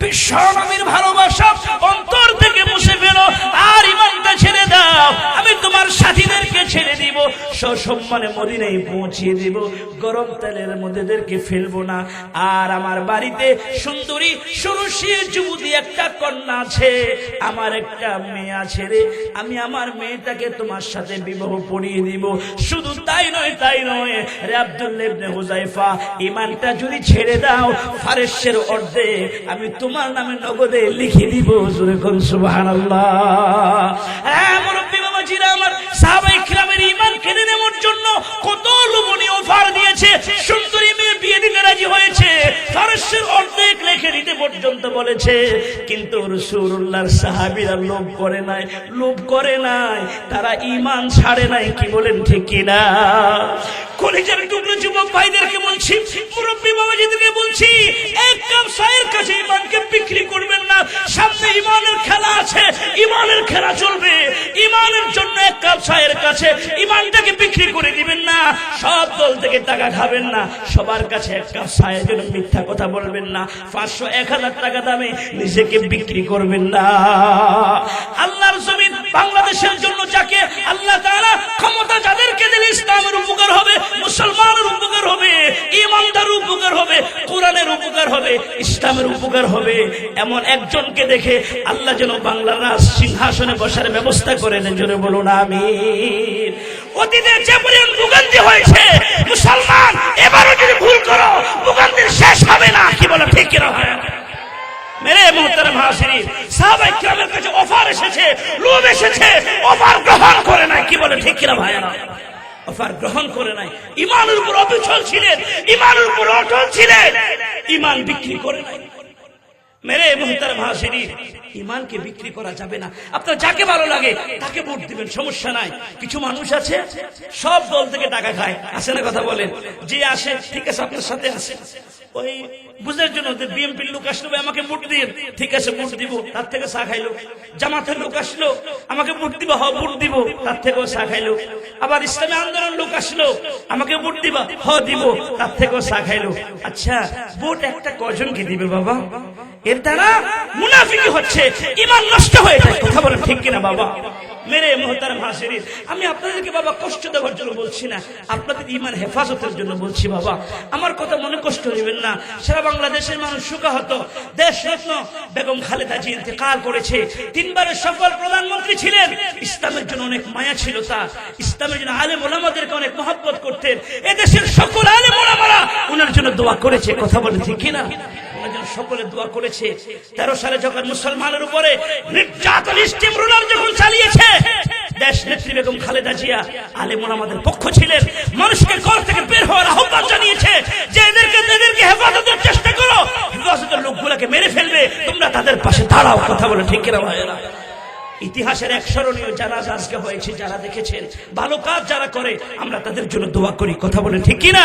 বিশ্বনবীর ভালোবাসা অন্তর থেকে মুছে ফেলো আর ঈমানটা ছেড়ে দাও। আমি তোমার সাথীদেরকে ছেড়ে দিব, সসম্মানে মদিনায় পৌঁছিয়ে দিব, গরম তেলের মধ্যে এদেরকে ফেলবো না। আর আমার বাড়িতে সুন্দরী সুরুষী যুবতী একটা কন্যা আছে, আমার একটা মেয়ে আছে রে, আমি আমার মেয়েটাকে তোমার সাথে বিবাহ পড়িয়ে দিব। শুধু তাই নয় রে আব্দুল্লাহ ইবনে হুযায়ফা, ঈমানটা যদি ছেড়ে দাও ফারেসের অর্ধেক আমি তোমার নামে নগদে লিখে দিব। জোরে কোন সুবহানাল্লাহ। মুরব্বি বাবাজিরা আমার, সাহাবায়ে কিরামের ঈমান কেড়ে নেওয়ার জন্য কত লোভনীয় অফার দিয়েছে। সুন্দরী মেয়ে বিয়ে দিতে রাজি হয়েছে, ফারেসের অর্ধেক লিখে দিতে পর্যন্ত বলেছে, কিন্তু রাসূলুল্লাহর সাহাবীরা লোভ করে নাই, তারা ঈমান ছাড়ে নাই। কি বলেন ঠিক কিনা? কলেজের টুকরো যুবক ভাইদেরকে বলছি, মুরব্বি বাবাজিদেরকে বলছি, এক কাপ চায়ের কাছে ঈমানকে বিক্রি করবেন না। সামনে ঈমানের খেলা আছে, ঈমানের খেলা চলবে। ঈমানের জন্য এক কাপ চায়ের কাছে ঈমানটাকে বিক্রি করে দিবেন না। সব দল থেকে টাকা খাবেন না, সবার কাছে এক কাপ চায়ের জন্য মিথ্যা কথা বলবেন না। 500 1000 টাকা দামে নিজেকে বিক্রি করবেন না। আল্লাহর জমিন বাংলাদেশের জন্য যাকে আল্লাহ তাআলা ক্ষমতা যাদেরকে দিলে ইসলামের উপকার হবে, মুসলমানের উপকার হবে, ঈমানদার উপকার হবে, কোরআনের উপকার হবে, ইসলামের উপকার হবে, এমন একজনকে দেখে আল্লাহ যেন বাংলার রাজ সিংহাসনে বসার ব্যবস্থা করে দেন। জোরে বলুন আমিন। অতীতে যে পরিমাণ ভোগান্তি হয়েছে, মুসলমান এবারও যদি ভুল করো ভোগান্তির শেষ হবে না। কি বলে ঠিক কিনা ভাই? মেরে মুহতারাম হাজিরিন, সাহাবায়ে কিরামের কাছে অফার এসেছে, লোভ এসেছে, অফার গ্রহণ করে নাই। কি বলে ঠিক কিনা ভাইরা? অফার গ্রহণ করে নাই। ঈমানের উপর অবিচল ছিলেন, ঈমানের উপর অটল ছিলেন, ঈমান বিক্রি করে নাই। মেরে মুহতারাম হাজিরিন, ঈমানকে বিক্রি করা যাবে না। আপনার যাকে ভালো লাগে তাকে ভোট দিবেন, সমস্যা নাই। কিছু মানুষ আছে সব দল থেকে টাকা খায়, আসে না কথা বলেন, যে আসে ঠিক আছে আপনার সাথে আসে, ওই বুঝার জন্য বিএনপির লোক আসলো আমাকে ভোট দিন, ঠিক আছে ভোট দিব, তার থেকে চা খাইলো। জামাতের লোক আসলো আমাকে ভোট দিব, হ ভোট দিব, তার থেকেও চা খাইলো। আবার ইসলামী আন্দোলন লোক আসলো আমাকে ভোট দিবা, হ দিব, তার থেকেও চা খাইলো। আচ্ছা ভোট একটা কজনকে দিবে বাবা? এর দ্বারা মুনাফিকি হচ্ছে, ঈমান নষ্ট হয়ে যায়। কথা বলে ঠিক কিনা বাবা? মেরে মুহতারাম হাজিরিন, আমি আপনাদেরকে বাবা কষ্ট দেওয়ার জন্য বলছি না, আপনাদের ঈমান হেফাজতের জন্য বলছি বাবা। আমার কথা মনে কষ্ট নেবেন না। সারা বাংলাদেশের মানুষ শোকাহত। দেশরত্ন বেগম খালেদা জিয়া ইন্তেকাল করেছে। 3 বারের সফল প্রধানমন্ত্রী ছিলেন। ইসলামের জন্য অনেক মায়া ছিল তার, ইসলামের জন্য আলেম ওলামাদেরকে অনেক মহব্বত করতেন। এদেশের সকল আলেম ওলামারা ওনার জন্য দোয়া করেছে। কথা বলে ঠিক কিনা? সকলে দোয়া করেছে। 13 সালে যখন মুসলমানের উপরে নির্যাতন স্টিমরোলার যখন চালিয়েছে, দেশ নেত্রী বেগম খালেদা জিয়া আলেম ওলামাদের পক্ষ ছিলেন, মানুষকে ঘর থেকে বের হওয়ার আহ্বান জানিয়েছে যে এদেরকে হেফাজতের চেষ্টা করো, হেফাজতের লোকগুলোকে মেরে ফেলবে, তোমরা তাদের পাশে দাঁড়াও। কথা বলে ঠিক কিনা ভাইয়েরা? ইতিহাসের এক স্মরণীয় জানাজা আজকে হয়েছে, যারা দেখেছেন, ভালো কাজ যারা করে আমরা তাদের জন্য দোয়া করি। কথা বলেন ঠিক কিনা?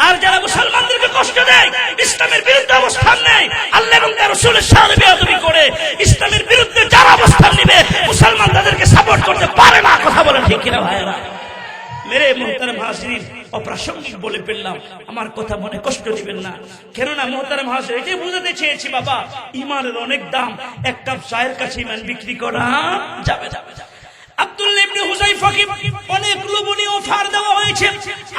আর যারা মুসলমানদেরকে কষ্ট দেয়, ইসলামের বিরুদ্ধে অবস্থান নেয়, আল্লাহ এবং তার রাসূলের সাথে বেয়াদবি করে, ইসলামের বিরুদ্ধে যারা অবস্থান নেবে মুসলমান তাদেরকে সাপোর্ট করতে পারে না। কথা বলেন ঠিক কিনা ভাইয়েরা? মেরে মুহতারাম হাজিরিন, অপ্রাসঙ্গিক বলে ফেললাম, আমার কথা মনে কষ্ট দিবেন না। কেননা মুহতারাম হাজির, এটাই বুঝাতে চেয়েছি বাবা, ঈমানের অনেক দাম। এক কাপ চায়ের কাছে ঈমান বিক্রি করা যাবে না। আব্দুল্লাহ ইবনে হুযায়ফাকে অনেক লোভনীয় অফার দেওয়া হয়েছে,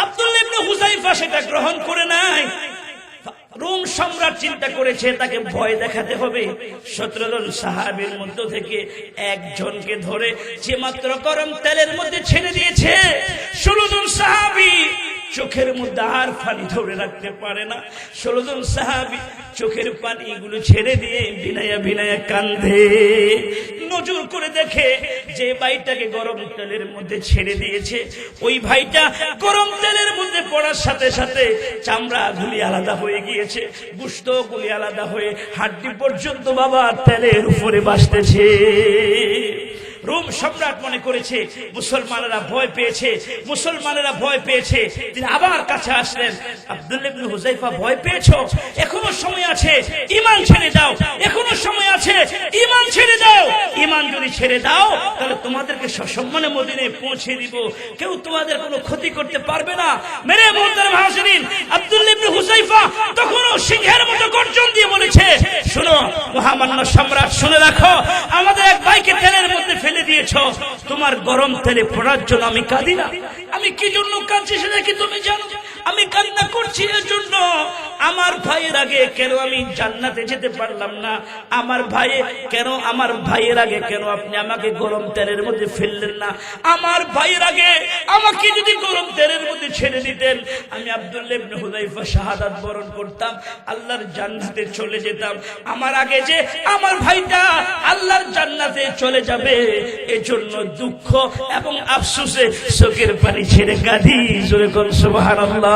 আব্দুল্লাহ ইবনে হুযায়ফা সেটা গ্রহণ করে নাই। রোম সম্রাট চিন্তা করেছে তাকে ভয় দেখাতে হবে। 17 জন সাহাবীর মধ্য থেকে একজনকে ধরে যে মাত্র গরম তেলের মধ্যে ছেড়ে দিয়েছে। 16 জন সাহাবী চোখের মধ্যে আর পানি ধরে রাখতে পারে না। 16 জন সাহাবী চোখের পানিগুলো ছেড়ে দিয়ে বিনায়া কান্দে। নজর করে দেখে যে ভাইটাকে গরম তেলের মধ্যে ছেড়ে দিয়েছে, ওই ভাইটা গরম তেলের মধ্যে পড়ার সাথে সাথে চামড়া গুলি আলাদা হয়ে গিয়েছে, গোশত গুলি আলাদা হয়ে হাড্ডি পর্যন্ত বাবা তেলের উপরে ভাসতেছে। রোম সম্রাট মনে করেছে মুসলমানেরা ভয় পেয়েছে, তিনি আবার কাছে আসলেন। আব্দুল্লাহ ইবনে হুযায়ফা, ভয় পেয়েছো? এখনো সময় আছে, ঈমান ছেড়ে দাও, এখনো সময় আছে, ঈমান ছেড়ে দাও। ঈমান যদি ছেড়ে দাও তাহলে তোমাদেরকে সসম্মানে মদিনায় পৌঁছে দিব, কেউ তোমাদের কোনো ক্ষতি করতে পারবে না। মেরে মুহতারাম হাজিরিন, আব্দুল্লাহ ইবনে হুযায়ফা তখনও সিংহের মতো গর্জন দিয়ে বলেছে, শোনো মহামান্য সম্রাট, শুনে রাখো, আমাদের এক ভাইকে তেলের মধ্যে ফেলে দিয়েছো, তোমার গরম তেলে পড়ার জন্য আমি কাঁদি না। আমি কি জন্য কাঁদছি সেটা কি তুমি জানো? আমি কান্না করছি এর জন্য আমার ভাইয়ের আগে কেন আমি জান্নাতে যেতে পারলাম না, আমার ভাইয়ের আগে কেন আপনি আমাকে গরম তেলের মধ্যে ফেললেন না, আমার ভাইয়ের আগে আমাকে যদি গরম তেলের মধ্যে ছেড়ে দিতেন, আমি আব্দুল্লাহ ইবনে হুযায়ফা শাহাদাত বরণ করতাম, আল্লাহর জান্নাতে চলে যেতাম। আমার আগে যে আমার ভাইটা আল্লাহর জান্নাতে চলে যাবে, এজন্য দুঃখ এবং আফসোসে চোখের পানি ছেড়ে কাঁদি। জোরে কোন সুবহানাল্লাহ।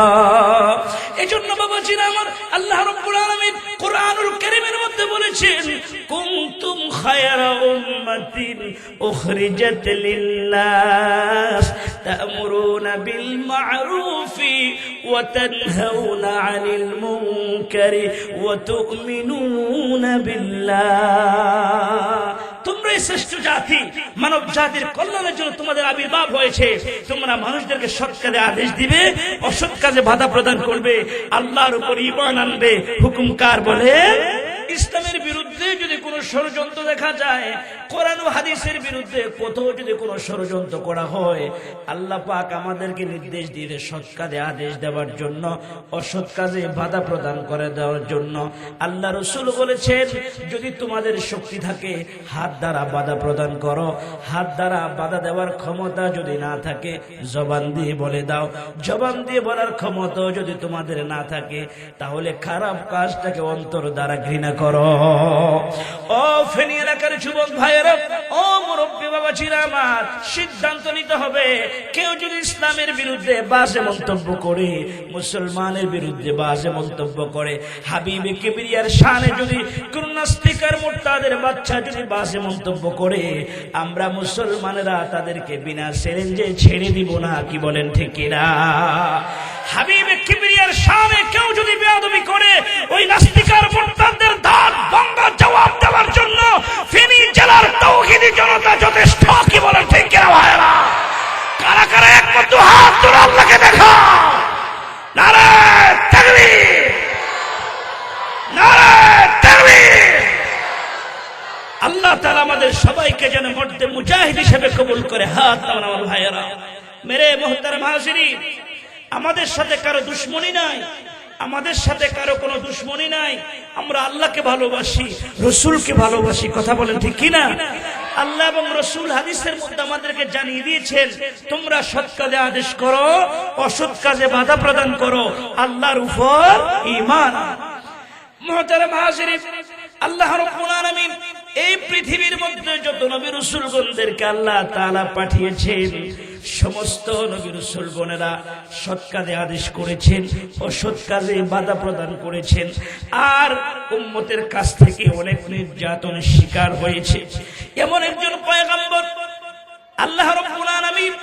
এজন্য বাবাজিরা আমার, আল্লাহ রাব্বুল আলামিন কোরআনুল কারীমের মধ্যে বলেছেন, কুনতুম খায়রা উম্মাতিন উখরিজাত লিন-নাস তা'মুরুনা বিল মা'রুফি ওয়া তানহাউনা আনিল মুনকারি ওয়া তু'মিনুনা বিল্লাহ। তোমরা শ্রেষ্ঠ জাতি, মানব জাতির কল্যাণের জন্য তোমাদের আবির্ভাব হয়েছে। তোমরা মানুষদেরকে সৎ কাজে আদেশ দিবে, অসৎ কাজে বাধা প্রদান করবে, আল্লাহর উপর ঈমান আনবে। হুকুম কার বলে? ইসলামের বিরুদ্ধে যদি কোনো ষড়যন্ত্র দেখা যায়, কোরআন ও হাদিসের বিরুদ্ধে কোথাও যদি কোনো ষড়যন্ত্র করা হয়, আল্লাহ পাক আমাদেরকে নির্দেশ দিয়ে সৎ কাজে আদেশ দেওয়ার জন্য, অসৎ কাজে বাধা প্রদান করে দেওয়ার জন্য। আল্লাহ রাসূল বলেছেন, যদি তোমাদের শক্তি থাকে হাত দ্বারা বাধা প্রদান করো, হাত দ্বারা বাধা দেওয়ার ক্ষমতা যদি না থাকে জবান দিয়ে বলে দাও, জবান দিয়ে বলার ক্ষমতা যদি তোমাদের না থাকে তাহলে খারাপ কাজটাকে অন্তর দ্বারা ঘৃণা করো। ও ফেনী এলাকার যুবক ভাইয়েরা, ও মুরব্বী বাবাজিরা আমার, সিদ্ধান্ত নিতে হবে। কেউ যদি ইসলামের বিরুদ্ধে বাজে মন্তব্য করে, মুসলমানের বিরুদ্ধে বাজে মন্তব্য করে, হাবিবে কিবরিয়ার শানে যদি কোন নাস্তিক আর মুরতাদের বাচ্চা যদি বাজে মন্তব্য করে, আমরা মুসলমানেরা তাদেরকে বিনা চ্যালেঞ্জে ছেড়ে দিব না। কি বলেন ঠিক কিনা? হাবিবে কিবরিয়ার শানে কেউ যদি বেয়াদবি করে, ওই নাস্তিক আর মুরতাদের দাঁত ভাঙা জবাব দেওয়ার জন্য ফেনী জেলার তাওহীদি জনতা যথেষ্ট। কি বলেন ঠিক কিনা ভাইরা? কারা কারা একমাত্র হাত তুলে আল্লাহকে দেখা। নারে তাকবীর, নারে তাকবীর। আল্লাহ তাআলা আমাদের সবাইকে যেন মর্দে মুজাহিদ হিসেবে কবুল করে। হাত নামান আমার ভাইয়েরা। মেরে মুহতারাম হাজিরিন, আমাদের সাথে কারো দুশ্মনী নাই, আমাদের সাথে কারো কোনো দুশ্মনী নাই। আমরা আল্লাহকে ভালোবাসি, রসুলকে ভালোবাসি। কথা বলেন ঠিক কিনা? আল্লাহ এবং রসুল হাদিসের মধ্যে আমাদেরকে জানিয়ে দিয়েছেন, তোমরা সৎ কাজে আদেশ করো, অসৎ কাজে বাধা প্রদান করো, আল্লাহর উপর ঈমান। মুহতারাম হাজিরিন, আল্লাহ রাব্বুল আলামিন এই পৃথিবীর মধ্যে যত নবী রাসূলগণদেরকে আল্লাহ তাআলা পাঠিয়েছেন, সমস্ত নবী রাসূলগণেরা সৎ কাজে আদেশ করেছেন, অসৎ কাজে বাধা প্রদান করেছেন, আর উম্মতের কাছ থেকে অনেক নির্যাতনের শিকার হয়েছে। এমন একজন পয়গম্বর আল্লাহ রাব্বুল আলামিন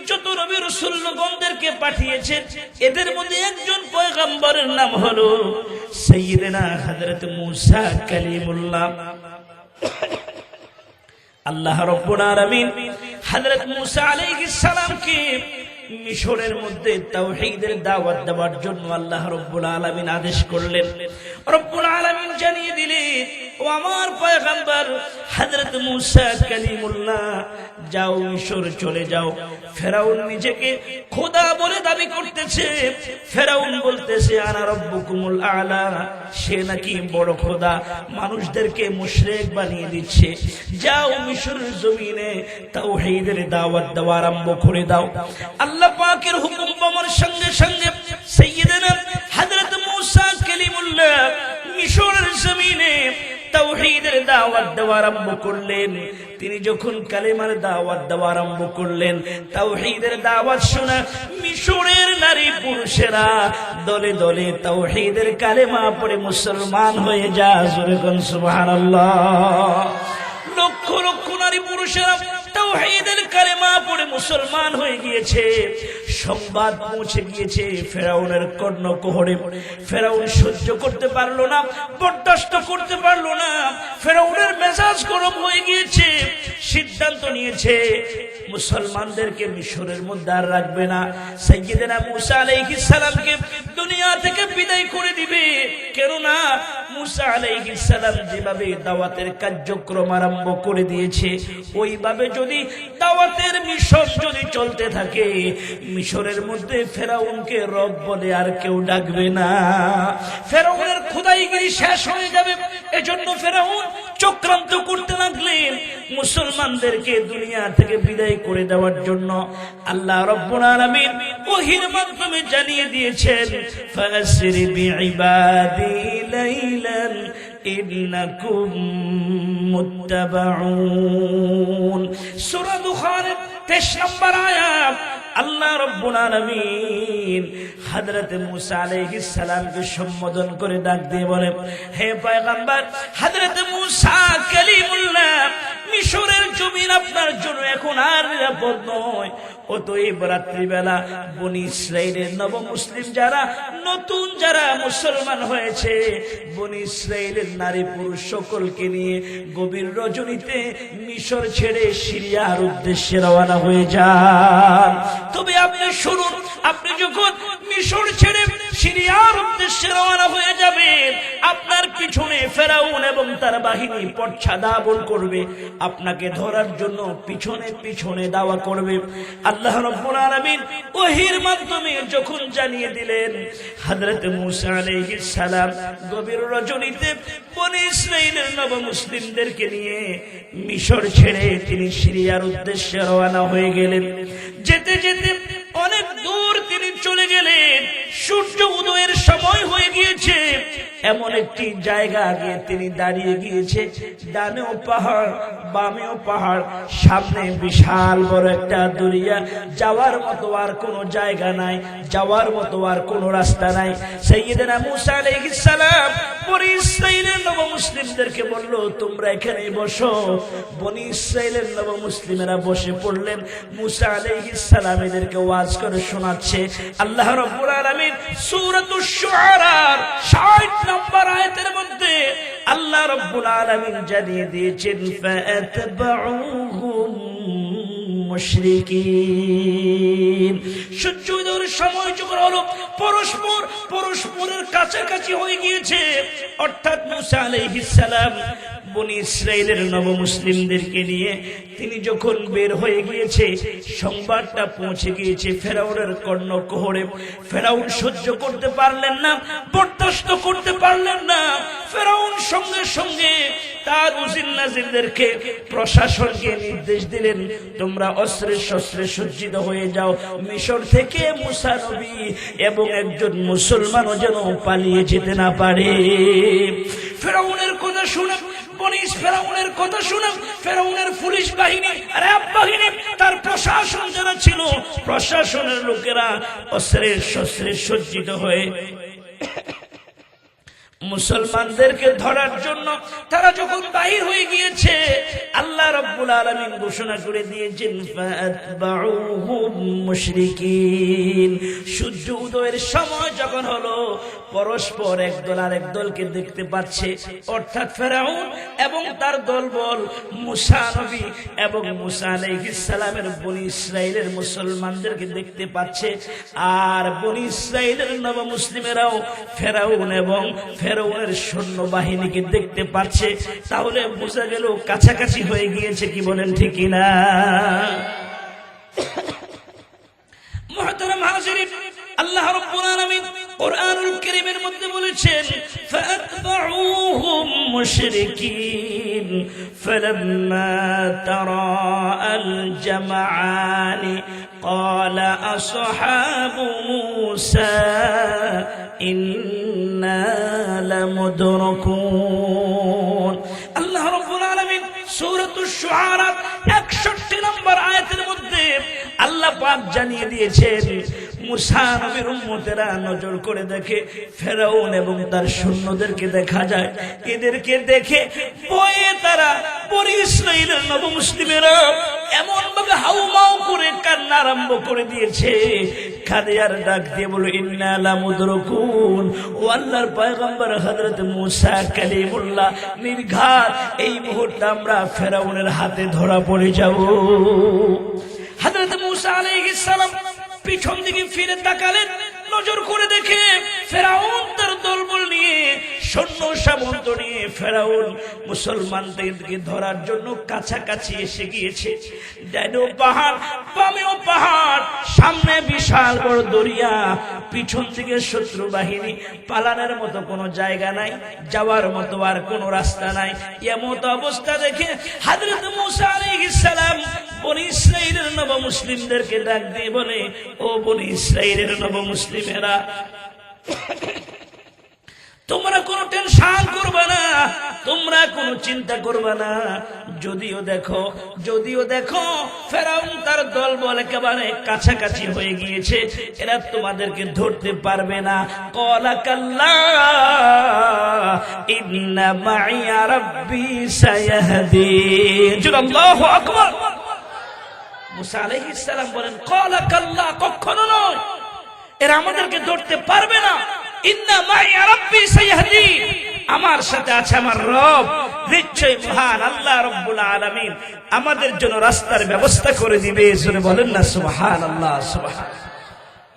যত নবী রাসূলগণদেরকে পাঠিয়েছেন, এদের মধ্যে একজন পয়গম্বরের নাম হলো সাইয়্যিদনা হযরত মূসা কালিমুল্লাহ। আল্লাহ রাব্বুল আলামিন হযরত মূসা আলাইহিস সালামকে মিশরের মধ্যে তাওহীদের দাওয়াত দেওয়ার জন্য আল্লাহ রাব্বুল আলামিন আদেশ করলেন। রব্বুল আলামিন জানিয়ে দিলেন, ও আমার পয়গম্বর হযরত মূসা কালিমুল্লাহ, যাও মিশর চলে যাও। ফেরাউন নিজেকে খোদা বলে দাবি করতেছে, ফেরাউন বলতেছে আনা রব্বুকুমুল আলা, সে নাকি বড় খোদা, মানুষদেরকে মুশরিক বানিয়ে দিচ্ছে। যাও মিশরের জমিনে তাওহীদের দাওয়াত দেওয়া আরম্ভ করে দাও। আল্লাহ পাকের হুকুম পাওয়ার সঙ্গে সঙ্গে সাইয়্যিদনা হযরত মূসা কালিমুল্লাহ মিশরের জমিনে তাওহীদের দাওয়াত দেওয়া আরম্ভ করলেন। তিনি যখন কালেমার দাওয়াত দেওয়া আরম্ভ করলেন, তাওহীদের দাওয়াত শুনে মিশরের নারী পুরুষেরা দলে দলে তাওহীদের কালেমা পড়ে মুসলমান হয়ে যায়। জোরে কোন সুবহানাল্লাহ। লক্ষ লক্ষ নারী পুরুষেরা তাওহীদের কালেমা পড়ে মুসলমান হয়ে গিয়েছে। সংবাদ পৌঁছে গিয়েছে ফেরাউনের কর্ণকুহরে। ফেরাউন সহ্য করতে পারলো না, বরদাস্ত করতে পারলো না। ফেরাউনের মেজাজ গরম হয়ে গিয়েছে। সিদ্ধান্ত নিয়েছে মুসলমানদেরকে মিশরের মধ্যে আর রাখবে না। সাইয়্যিদনা মূসা আলাইহিস সালামকে দুনিয়া থেকে বিদায় করে দিবে। কেননা মূসা আলাইহিস সালাম যেভাবে দাওয়াতের কার্যক্রম আরম্ভ করে দিয়েছে, ওইভাবে যদি দাওয়াতের মিশন যদি চলতে থাকে, মিশরের মধ্যে ফেরাউনকে রব বলে আর কেউ ডাকবে না। ফেরাউনের খোদাইগিরি শেষ হয়ে যাবে। এজন্য ফেরাউন চক্রান্ত করতে লাগলেন মুসলমানদেরকে দুনিয়া থেকে বিদায় করে দেওয়ার জন্য। আল্লাহ রাব্বুল আলামিন ওহীর মাধ্যমে জানিয়ে দিয়েছেন, ফাসরি বিইবাদি লাইলান ইন্নাকুম মুত্তাবাউন। সূরা দুখানের 23 নম্বর আয়াত। আল্লাহ রাব্বুল আলামিন হযরত মূসা আলাইহিস সালামকে সম্বোধন করে ডাক দিয়ে বলে, হে পয়গম্বর হযরত মূসা কালিমুল্লাহ, মিশরের জমিন আপনার জন্য এখন আর নিরাপদ নয়। অতএব রাত্রিবেলা বনি ইসরাইলের নবমুসলিম যারা, নতুন যারা মুসলমান হয়েছে, বনি ইসরাইলের নারী পুরুষ সকলকে নিয়ে গভীর রজনীতে মিশর ছেড়ে সিরিয়ার উদ্দেশ্যে রওনা হয়ে যান। তবে আপনি শুনুন, আপনি যখন মিশর ছেড়ে সিরিয়ার উদ্দেশ্যে রওনা হয়ে যাবেন, আপনার পিছনে ফেরাউন এবং তার বাহিনী পশ্চাদাবন করবে, আপনাকে ধরার জন্য পিছনে পিছনে দাওয়া করবে। আল্লাহ রাব্বুল আলামিন ওহীর মাধ্যমে যখন জানিয়ে দিলেন, হযরত মূসা আলাইহিস সালাম গভীর রজনীতে বনি ইসরাইলের নবমুসলিমদেরকে নিয়ে মিশর ছেড়ে তিনি সিরিয়ার উদ্দেশ্যে রওনা হয়ে গেলেন। যেতে যেতে অনেক দূর তিনি চলে গেলেন। সূর্য উদয়ের সময় হয়ে গিয়েছে। এমন একটি জায়গা গিয়ে তিনি দাঁড়িয়ে গিয়েছে, ডানেও পাহাড় বামেও পাহাড়, সামনে বিশাল বড় একটা দরিয়া। যাওয়ার মতো আর কোনো জায়গা নাই, যাওয়ার মতো আর কোনো রাস্তা নাই। সাইয়্যিদনা মূসা আলাইহিস সালাম বনি ইসরাইলের নবমুসলিমদেরকে বলল, তোমরা এখানেই বসো। বনি ইসরাইলের নবমুসলিমেরা বসে পড়লেন। মূসা আলাইহিস সালাম এদেরকে ওয়াজ করে শোনাচ্ছে। আল্লাহ রাব্বুল আলামিন সূরাতুশ শুআরা 60 নম্বর আয়াতের মধ্যে আল্লাহ রাব্বুল আলামিন জানিয়ে দিয়েছেন, ফাআতবাউহুম মুশরিকিন। সূর্য উদয়ের সময় যখন হলো, পরস্পরের কাছাকাছি হয়ে গিয়েছে। অর্থাৎ মূসা আলাইহিস সালাম বনি ইসরাইলের নবমুসলিমদেরকে নিয়ে তিনি যখন বের হয়ে গিয়েছে, সংবাদটা পৌঁছে গিয়েছে ফেরাউনের কর্ণকুহরে। ফেরাউন সহ্য করতে পারলেন না, বরদাস্ত করতে পারলেন না। ফেরাউন সঙ্গে সঙ্গে তার উজির নাজিরদেরকে, প্রশাসনকে নির্দেশ দিলেন, তোমরা অস্ত্রে শস্ত্রে সজ্জিত হয়ে যাও। মিশর থেকে মূসা নবী এবং একজন মুসলমানও যেন পালিয়ে যেতে না পারে। ফেরাউনের কথা শুনে ফেরাউনের কথা শুনে ফেরাউনের পুলিশ বাহিনী, র্যাব বাহিনী, তার প্রশাসন যারা ছিল, প্রশাসনের লোকেরা অস্ত্রে শস্ত্রে সজ্জিত হয়ে মুসলমানদেরকে ধরার জন্য তারা যখন বাহির হয়ে গিয়েছে, আল্লাহ রাব্বুল আলামিন ঘোষণা করে দিয়েছেন, ফাআতবাউহুম মুশরিকিন। সূর্য উদয়ের সময় যখন হলো, পরস্পর একদল আরেক দলকে দেখতে পাচ্ছে। অর্থাৎ ফেরাউন এবং তার দলবল মূসা নবী এবং মূসা আলাইহিস সালামের বনি ইসরাইলের মুসলমানদেরকে দেখতে পাচ্ছে। আর বনি ইসরাইলের নবমুসলিমেরাও ফেরাউন এবং ফেরাউনের সৈন্যবাহিনীকে দেখতে পাচ্ছে। তাহলে বোঝা গেল কাছাকাছি হয়ে গিয়েছে। কি বলেন, ঠিক কিনা? মুহতারাম হাজিরিন, আল্লাহ রাব্বুল আলামিন কুরআনুল কারীমের মধ্যে বলেছেন, ফাআতবাউহুম মুশরিকিন ফালাম্মা তারাআল জামাআনি ক্বালা আসহাবু মূসা ইন্না লামুদরাকুন। আল্লাহ রাব্বুল আলামিন সূরাতুশ শুআরা 61 নম্বর আয়াতের মধ্যে আল্লাহ পাক জানিয়ে দিয়েছেন, মুসা নবীর উম্মতেরা নজর করে দেখে ফেরাউন এবং তার সৈন্যদেরকে দেখা যায়, এদেরকে দেখে ভয়ে তারা বনি ইসরাইলের নবমুসলিমেরা এমন ভাবে হাউমাউ করে কান্না আরম্ভ করে দিয়েছে। কাঁদে আর ডাক দিয়ে বলে ইন্না লামুদরাকুন, ও আল্লাহর পয়গম্বর হযরত মুসা কালিমুল্লাহ নির্ঘাত এই মুহূর্তে আমরা ফেরাউনের হাতে ধরা পড়ে যাব। হযরত মুসা আলাইহিস সালাম পিছন দিকে ফিরে তাকালেন, নজর করে দেখে ফেরাউন তার দলবল নিয়ে সৈন্য সামন্ত নিয়ে ফেরাউন মুসলমানদেরকে ধরার জন্য কাছাকাছি এসে গিয়েছে। ডাইনেও পাহাড়, বামেও পাহাড়, সামনে বিশাল বড় দরিয়া, পিছন থেকে শত্রু বাহিনী, পালানোর মতো কোনো জায়গা নাই, যাওয়ার মতো আর কোনো রাস্তা নাই। এমত অবস্থা দেখে হযরত মুসা আলাইহিস সালাম বনি ইসরাইলের নবমুসলিমদেরকে ডাক দিয়ে বলে, ও বনি ইসরাইলের নবমুসলিমেরা, তোমরা কোনো টেনশন করবে না, তোমরা কোনো চিন্তা করবে না। যদিও দেখো ফেরাউন তার দলবল একেবারে কাছাকাছি হয়ে গিয়েছে, এরা তোমাদেরকে ধরতে পারবে না। ক্বালা কাল্লা ইন্না মাইয়া রাব্বি সায়াহদিন। আল্লাহু আকবার। মুসা আলাইহিস সালাম বলেন, ক্বালা কাল্লা, কখনো নয়, এরা আমাদেরকে ধরতে পারবে না। ইন্না মাইয়া রাব্বি সায়াহদিন, আমার সাথে আছে আমার রব, নিশ্চয়ই মহান আল্লাহ রাব্বুল আলামিন আমাদের জন্য রাস্তার ব্যবস্থা করে দিবে। শুনে বলেন না সুবহানাল্লাহ, সুবহানাল্লাহ।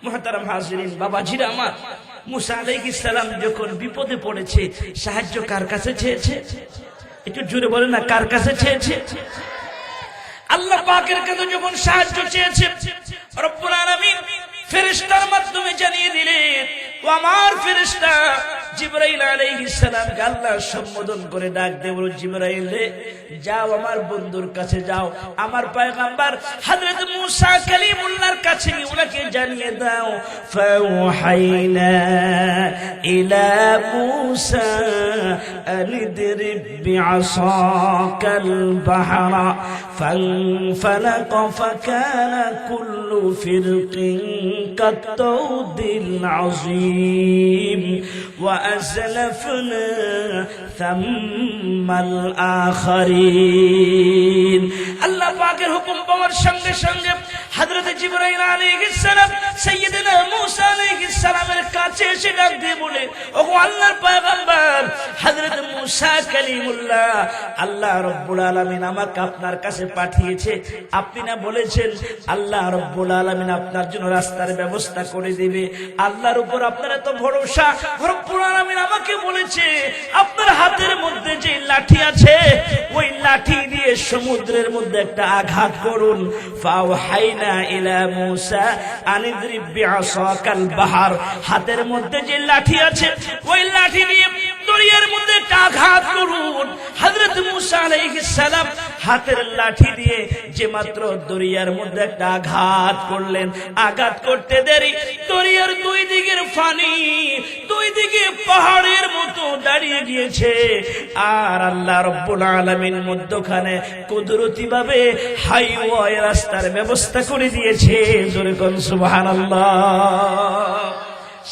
মুহতারাম হাজিরিন, বাবাজিরা আমার, মুসা আলাইহিস সালাম যখন বিপদে পড়েছে সাহায্য কার কাছে চেয়েছে? একটু জোরে বলেন না, কার কাছে চেয়েছে? আল্লাহ পাকের কাছে যখন সাহায্য চেয়েছে, রব্বুল আলামিন ফেরেশতার মাধ্যমে জানিয়ে দিলেন, ও আমার ফেরেশতা জিবরাইল আলাইহিস সালামকে আল্লাহ সম্বোধন করে ডাক দিয়ে বলে, জিবরাইল রে, যাও আমার বন্ধুর কাছে যাও, আমার পয়গম্বর হযরত মুসা কালিমুল্লাহর কাছে গিয়ে ওনাকে জানিয়ে দাও, ফাওহাইনা ইলা মুসা আনিদরিব বিআসাকাল বাহরা ফানফালাকা ফাকানা কুল্লু ফিরকিন কাত-তাউদিল আযীম ওয়া আযলাফনা থাম্মাল আখারিন। আল্লাহ পাকের হুকুম পাওয়ার সঙ্গে সঙ্গে হযরত জিবরাইল আলাইহিস সালাম সাইয়্যিদনা মুসা আলাইহিস সালামের কাছে এসে ডাক দিয়ে বলে, ওগো আল্লাহর পয়গম্বর হযরত মুসা কালিমুল্লাহ, আল্লাহ রাব্বুল আলামিন আমাকে আপনার কাছে পাঠিয়েছে। আপনি না বলেছেন আল্লাহ রাব্বুল আলামিন আপনার জন্য রাস্তার ব্যবস্থা করে দিবে? আল্লাহর উপর আপনার এত ভরসা, রব্বুল আলামিন আমাকে বলেছে আপনার হাতের মধ্যে যে লাঠি আছে ওই লাঠি দিয়ে সমুদ্রের মধ্যে একটা আঘাত করুন। ফাওহাইনা ইলা মুসা আনিদরিব বিআসাকাল বাহর, হাতের মধ্যে যে লাঠি আছে ওই লাঠি দিয়ে দরিয়ার মধ্যে একটা আঘাত করুন। হযরত মুসা আলাইহিস সালাম হাতের লাঠি দিয়ে যে মাত্র দরিয়ার মধ্যে একটা আঘাত করলেন, আঘাত করতে দেরি দরিয়ার দুই দিকের পানি দুই দিকে পাহাড়ের মতো দাঁড়িয়ে গিয়েছে, আর আল্লাহ রাব্বুল আলামিন মধ্যখানে কুদরতি ভাবে হাইওয়ে রাস্তার ব্যবস্থা করে দিয়েছে। জোরে কোন সুবহানাল্লাহ।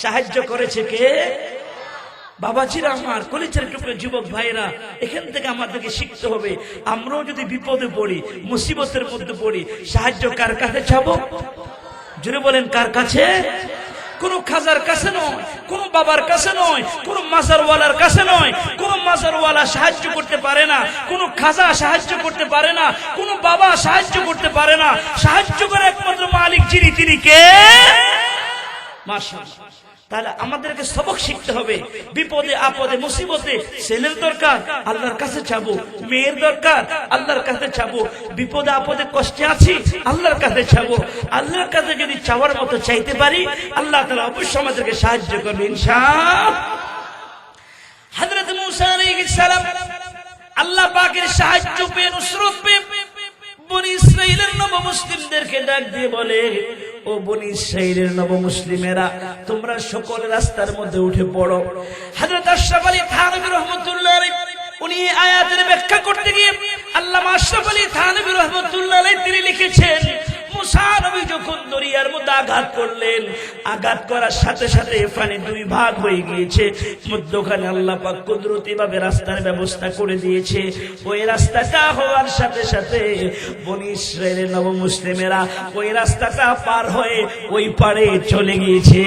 সাহায্য করেছে কে? বাবাজিরা আমার, কলিজার টুকরো যুবক ভাইরা, এখান থেকে আমাদেরকে শিখতে হবে, আমরাও যদি বিপদে পড়ি, মুসিবতের মধ্যে পড়ি, সাহায্য কার কাছে চাবো? জোরে বলেন, কার কাছে? কোন খাজার কাছে নয়, কোন বাবার কাছে নয়, কোন মাজারওয়ালার কাছে নয়। কোন মাজারওয়ালা সাহায্য করতে পারে না, কোন খাজা সাহায্য করতে পারে না, কোন বাবা সাহায্য করতে পারে না। সাহায্য করে একমাত্র মালিক যিনি, তিনি কে? মাশাআল্লাহ। তাহলে আমাদেরকে সবক শিখতে হবে, বিপদে আপদে মুসিবতে ছেলের দরকার, আল্লাহর কাছে চাবো। মেয়ের দরকার, আল্লাহর কাছে চাবো। বিপদে আপদে কষ্টে আছি, আল্লাহর কাছে চাবো। আল্লাহর কাছে যদি চাওয়ার মতো চাইতে পারি, আল্লাহ তাআলা অবশ্যই আমাদেরকে সাহায্য করবে ইনশাআল্লাহ। হযরত মুসা আলাইহিস সালাম আল্লাহ পাকের সাহায্য পেয়ে, নুসরত পেয়ে বনি ইসরাইলের নবমুসলিমদেরকে ডাক দিয়ে বলে, ও বনি ইসরাইলের নবমুসলিমেরা, তোমরা সকল রাস্তার মধ্যে উঠে পড়ো। হযরত আশরাফ আলী থানভী রাহমাতুল্লাহ আলাইহি উনি আয়াতের ব্যাখ্যা করতে গিয়ে আল্লামা আশরাফ আলী থানভী রাহমাতুল্লাহ আলাইহি তিনি লিখেছেন, মুসা নবী যখন দরিয়ার মধ্যে আঘাত করলেন, আঘাত করার সাথে সাথে পানি দুই ভাগ হয়ে গিয়েছে। মধ্যখানে আল্লাহ পাক কুদরতি ভাবে রাস্তার ব্যবস্থা করে দিয়েছে। ওই রাস্তাটা হওয়ার সাথে সাথে বনি ইসরাইলের নব মুসলিমেরা ওই রাস্তাটা পার হয়ে ওই পারে চলে গিয়েছে।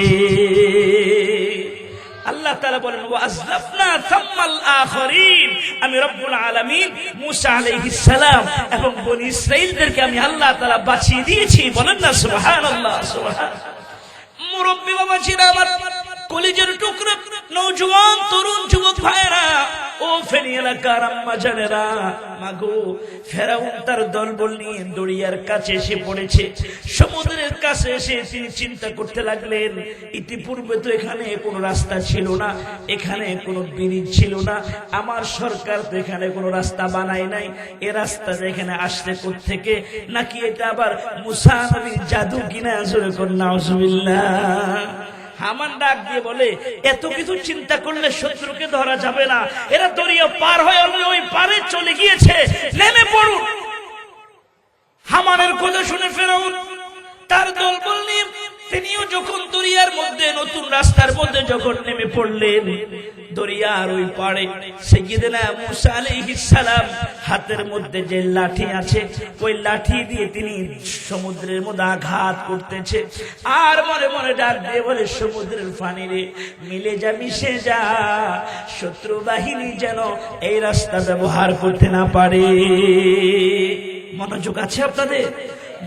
আল্লাহ তাআলা বলেন ওয়াজলাফনা সাম্মাল আখিরিন, আমি রব্বুল আলামিন মুসা আলাইহিস সালাম এবং বনি ইসরাইলদেরকে আমি আল্লাহ তাআলা বাঁচিয়ে দিয়েছি। বলেন না সুবহানাল্লাহ। সুবহান। মুরব্বি বাবা ছিল আমার কলিজার টুকরো নওজোয়ান তরুণ যুবক ভাইরা, ও ফেনী এলাকার আম্মা জানেরা, মাগো ফেরাউন তার দলবল নিয়ে দরিয়ার কাছে এসে পড়েছে। সমুদ্রের কাছে এসে তিনি চিন্তা করতে লাগলেন, ইতিপূর্বে তো এখানে কোনো রাস্তা ছিল না, এখানে কোনো ব্রিজ ছিল না, আমার সরকার তো এখানে কোনো রাস্তা বানায় নাই, এ রাস্তা এখানে আসছে কোত্থেকে? নাকি এটা আবার মুসা নবীর জাদু কিনা? জোরে কর নাউজুবিল্লাহ। হামান ডাক দিয়ে বলে, এত কিছু চিন্তা করলে শত্রুকে ধরা যাবে না, এরা দরিয়া পার হয়ে ওই পারে চলে গিয়েছে, নেমে পড়ুন। হামানের কথা শুনে ফেরাউন তার দলবল নিয়ে তিনিও যখন দরিয়ার মধ্যে নতুন রাস্তার মধ্যে যখন নেমে পড়লেন, দরিয়ার ওই পারে সাইয়্যিদনা মুসা আলাইহিস সালাম হাতের মধ্যে যে লাঠি আছে ওই লাঠি দিয়ে তিনি সমুদ্রের মধ্যে আঘাত করতেছে, আর মনে মনে ডাক দিয়ে বলে, সমুদ্রের পানি রে মিলে যা, মিশে যা, শত্রু বাহিনী যেন এই রাস্তা ব্যবহার করতে না পারে। মনোযোগ আছে আপনাদের?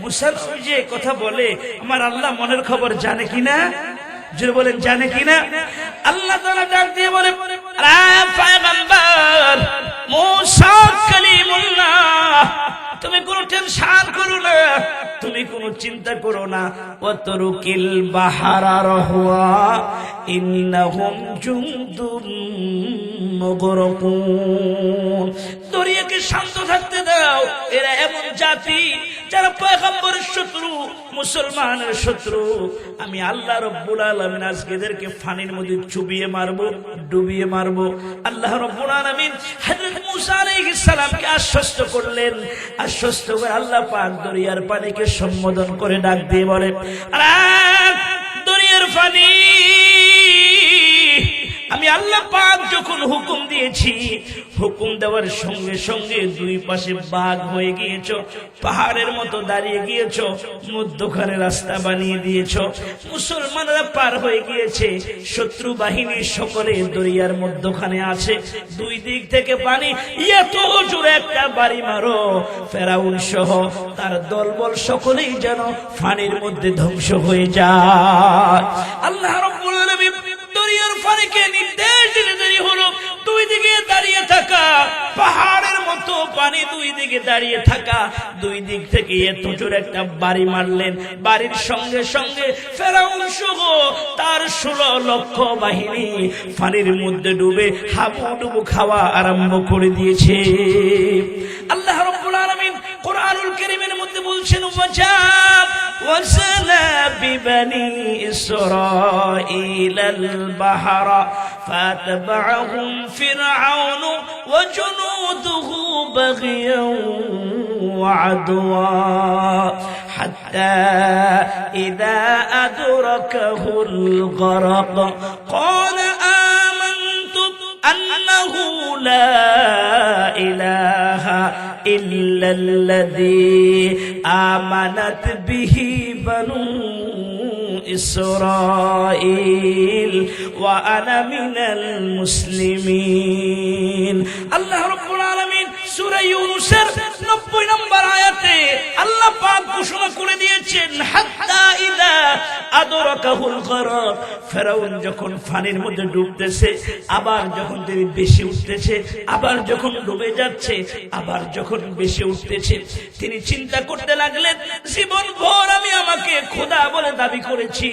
মুসা নবী যে কথা বলে, আমার আল্লাহ মনের খবর জানে কিনা? জোরে বলেন, জানে কিনা? আল্লাহ তাআলা ডাক দিয়ে বলে, পয়গম্বর মুসা কালিমুল্লাহ, তুমি কোনো টেনশন করো না, তুমি কোনো চিন্তা করো না। ওয়াতরুকিল বাহারা রাহওয়া ইন্নাহুম জুনদুম মুগরাকুন, দরিয়াকে শান্ত থাকতে দাও, এরা এমন জাতি যারা পয়গম্বরের শত্রু, মুসলমানের শত্রু। আমি আল্লাহ রব্বুল আলামিন আজকে এদেরকে পানির মধ্যে চুবিয়ে মারবো, ডুবিয়ে মারবো। আল্লাহ রব্বুল আলামিন হযরত মুসা আলাইহিস সালামকে আশ্বস্ত করলেন। আশ্বস্ত করে আল্লাহ পাক দরিয়ার পানিকে সম্বোধন করে ডাক দিয়ে বলে, দরিয়ার পানি, আমি আল্লাহ পাক যখন হুকুম দিয়েছি, হুকুম দেওয়ার সঙ্গে সঙ্গে দুই পাশে ভাগ হয়ে গিয়েছ, পাহাড়ের মতো দাঁড়িয়ে গিয়েছ, মধ্যখানে রাস্তা বানিয়ে দিয়েছ, মুসলমানরা পার হয়ে গিয়েছে, শত্রু বাহিনী সকলে দরিয়ার মধ্যখানে আছে, দুই দিক থেকে পানি, এত জোরে একটা বাড়ি মারো, ফেরাউন সহ তার দলবল সকলেই যেন পানির মধ্যে ধ্বংস হয়ে যায়। আল্লাহ রাব্বুল আলামিন দরিয়ার পানিকে নির্দেশ দিতে দেরি হলো, দুই দিকে দাঁড়িয়ে থাকা, পাহাড়ের মতো পানি দুই দিকে দাঁড়িয়ে থাকা, দুই দিক থেকে এত জোরে একটা বাড়ি মারলেন, বাড়ির সঙ্গে সঙ্গে ফেরাউন সহ তার 16 লক্ষ বাহিনী পানির মধ্যে ডুবে হাবুডুবু খাওয়া আরম্ভ করে দিয়েছে। আল্লাহ রাব্বুল আলামিন কোরআনুল কারীমের মধ্যে বলছেন, ওয়াজাব ওয়াসালা বিবানি ইসরাঈলাল বাহরা ফাতবা'হুম ফিরআউন ওয়া জুনুদুহু বাগিয়ান ওয়া আদওয়া হাত্তা ইযা আদরাকাহুল গরক ক্বালা আমানতু আন্নাহু লা ইলাহা ইল্লাল্লাযী আমানাত বিহি বানু ইসরাঈল ওয়া আনা মিনাল মুসলিমিন। আল্লাহ রাব্বুল আলামিন সূরা ইউনূসের 90 নম্বর আয়াতে আল্লাহ পাক ঘোষণা করে দিয়েছেন, হাত্তা ইযা আদরাকাহুল গরক, ফেরাউন যখন পানির মধ্যে ডুবতেছে, আবার যখন তিনি বেশি উঠতেছে, আবার যখন ডুবে যাচ্ছে, আবার যখন বেশি উঠতেছে, তিনি চিন্তা করতে লাগলেন, জীবন ভর আমি আমাকে খোদা বলে দাবি করেছি,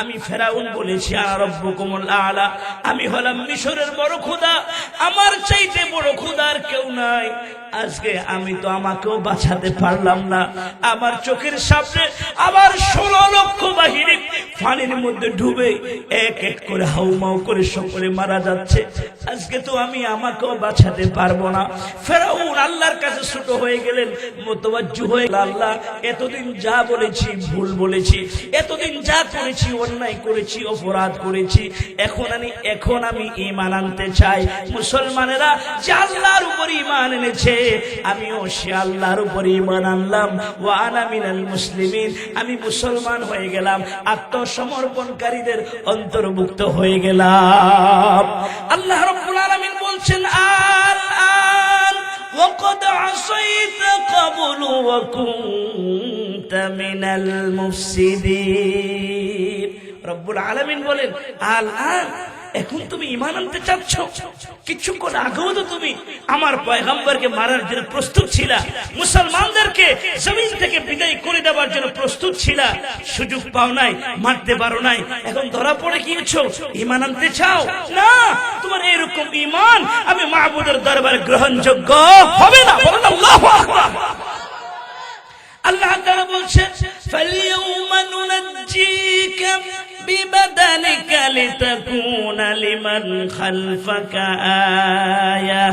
আমি ফেরাউন বলেছি আনা রাব্বুকুমুল আলা, আমি হলাম মিশরের বড় খোদা, আমার চাইতে বড় খোদা আর কেউ নাই। আজকে আমি তো আমাকেও বাঁচাতে পারলাম না, আমার চোখের সামনে আবার 16 লক্ষ বাহিনী পানির মধ্যে ডুবে এক এক করে হাউমাউ করে সকলে মারা যাচ্ছে। আজকে তো আমি আমাকেও বাঁচাতে পারবো না। ফেরাউন আল্লাহর কাছে ছোট হয়ে গেলেন, মুতাওয়াজ্জিহ হয়ে গেলেন, আল্লাহ এতদিন যা বলেছি ভুল বলেছি, এতদিন যা করেছি অন্যায় করেছি, অপরাধ করেছি, এখন আমি ঈমান আনতে চাই। মুসলমানেরা যে আল্লাহর উপর ঈমান এনেছে, আমিও সে আল্লাহর উপর ঈমান আনলাম। ওয়া আনা মিনাল মুসলিমিন, আমি মুসলমান হয়ে গেলাম, আত্মসমর্পণকারীদের অন্তর্ভুক্ত হয়ে গেলাম। আল্লাহ রাব্বুল আলামিন বলছেন, আল ওয়াকাদ আসাইতা ক্বাবলু ওয়া কুনতা মিনাল মুফসিদিন। রব্বুল আলামিন বলেন, আল এখন তুমি ঈমান আনতে চাচ্ছ? কিছুক্ষণ আগেও তো তুমি আমার পয়গম্বরকে মারার জন্য প্রস্তুত ছিলা, মুসলমানদেরকে জমিন থেকে বিদায় করে দেওয়ার জন্য প্রস্তুত ছিলা, সুযোগ পাও নাই, মারতে পারো নাই, এখন ধরা পড়ে গিয়েছো, ঈমান আনতে চাও না? তোমার এরকম ঈমান আমি মাহবুদের দরবারে গ্রহণযোগ্য হবে না। বলেন আল্লাহু আকবার। আল্লাহ তাআলা বলছেন, ফালইয়াউমা নুনাজ্জিকা বিবাদানিকা লিতাকুনা লিমান খালফাকা আয়া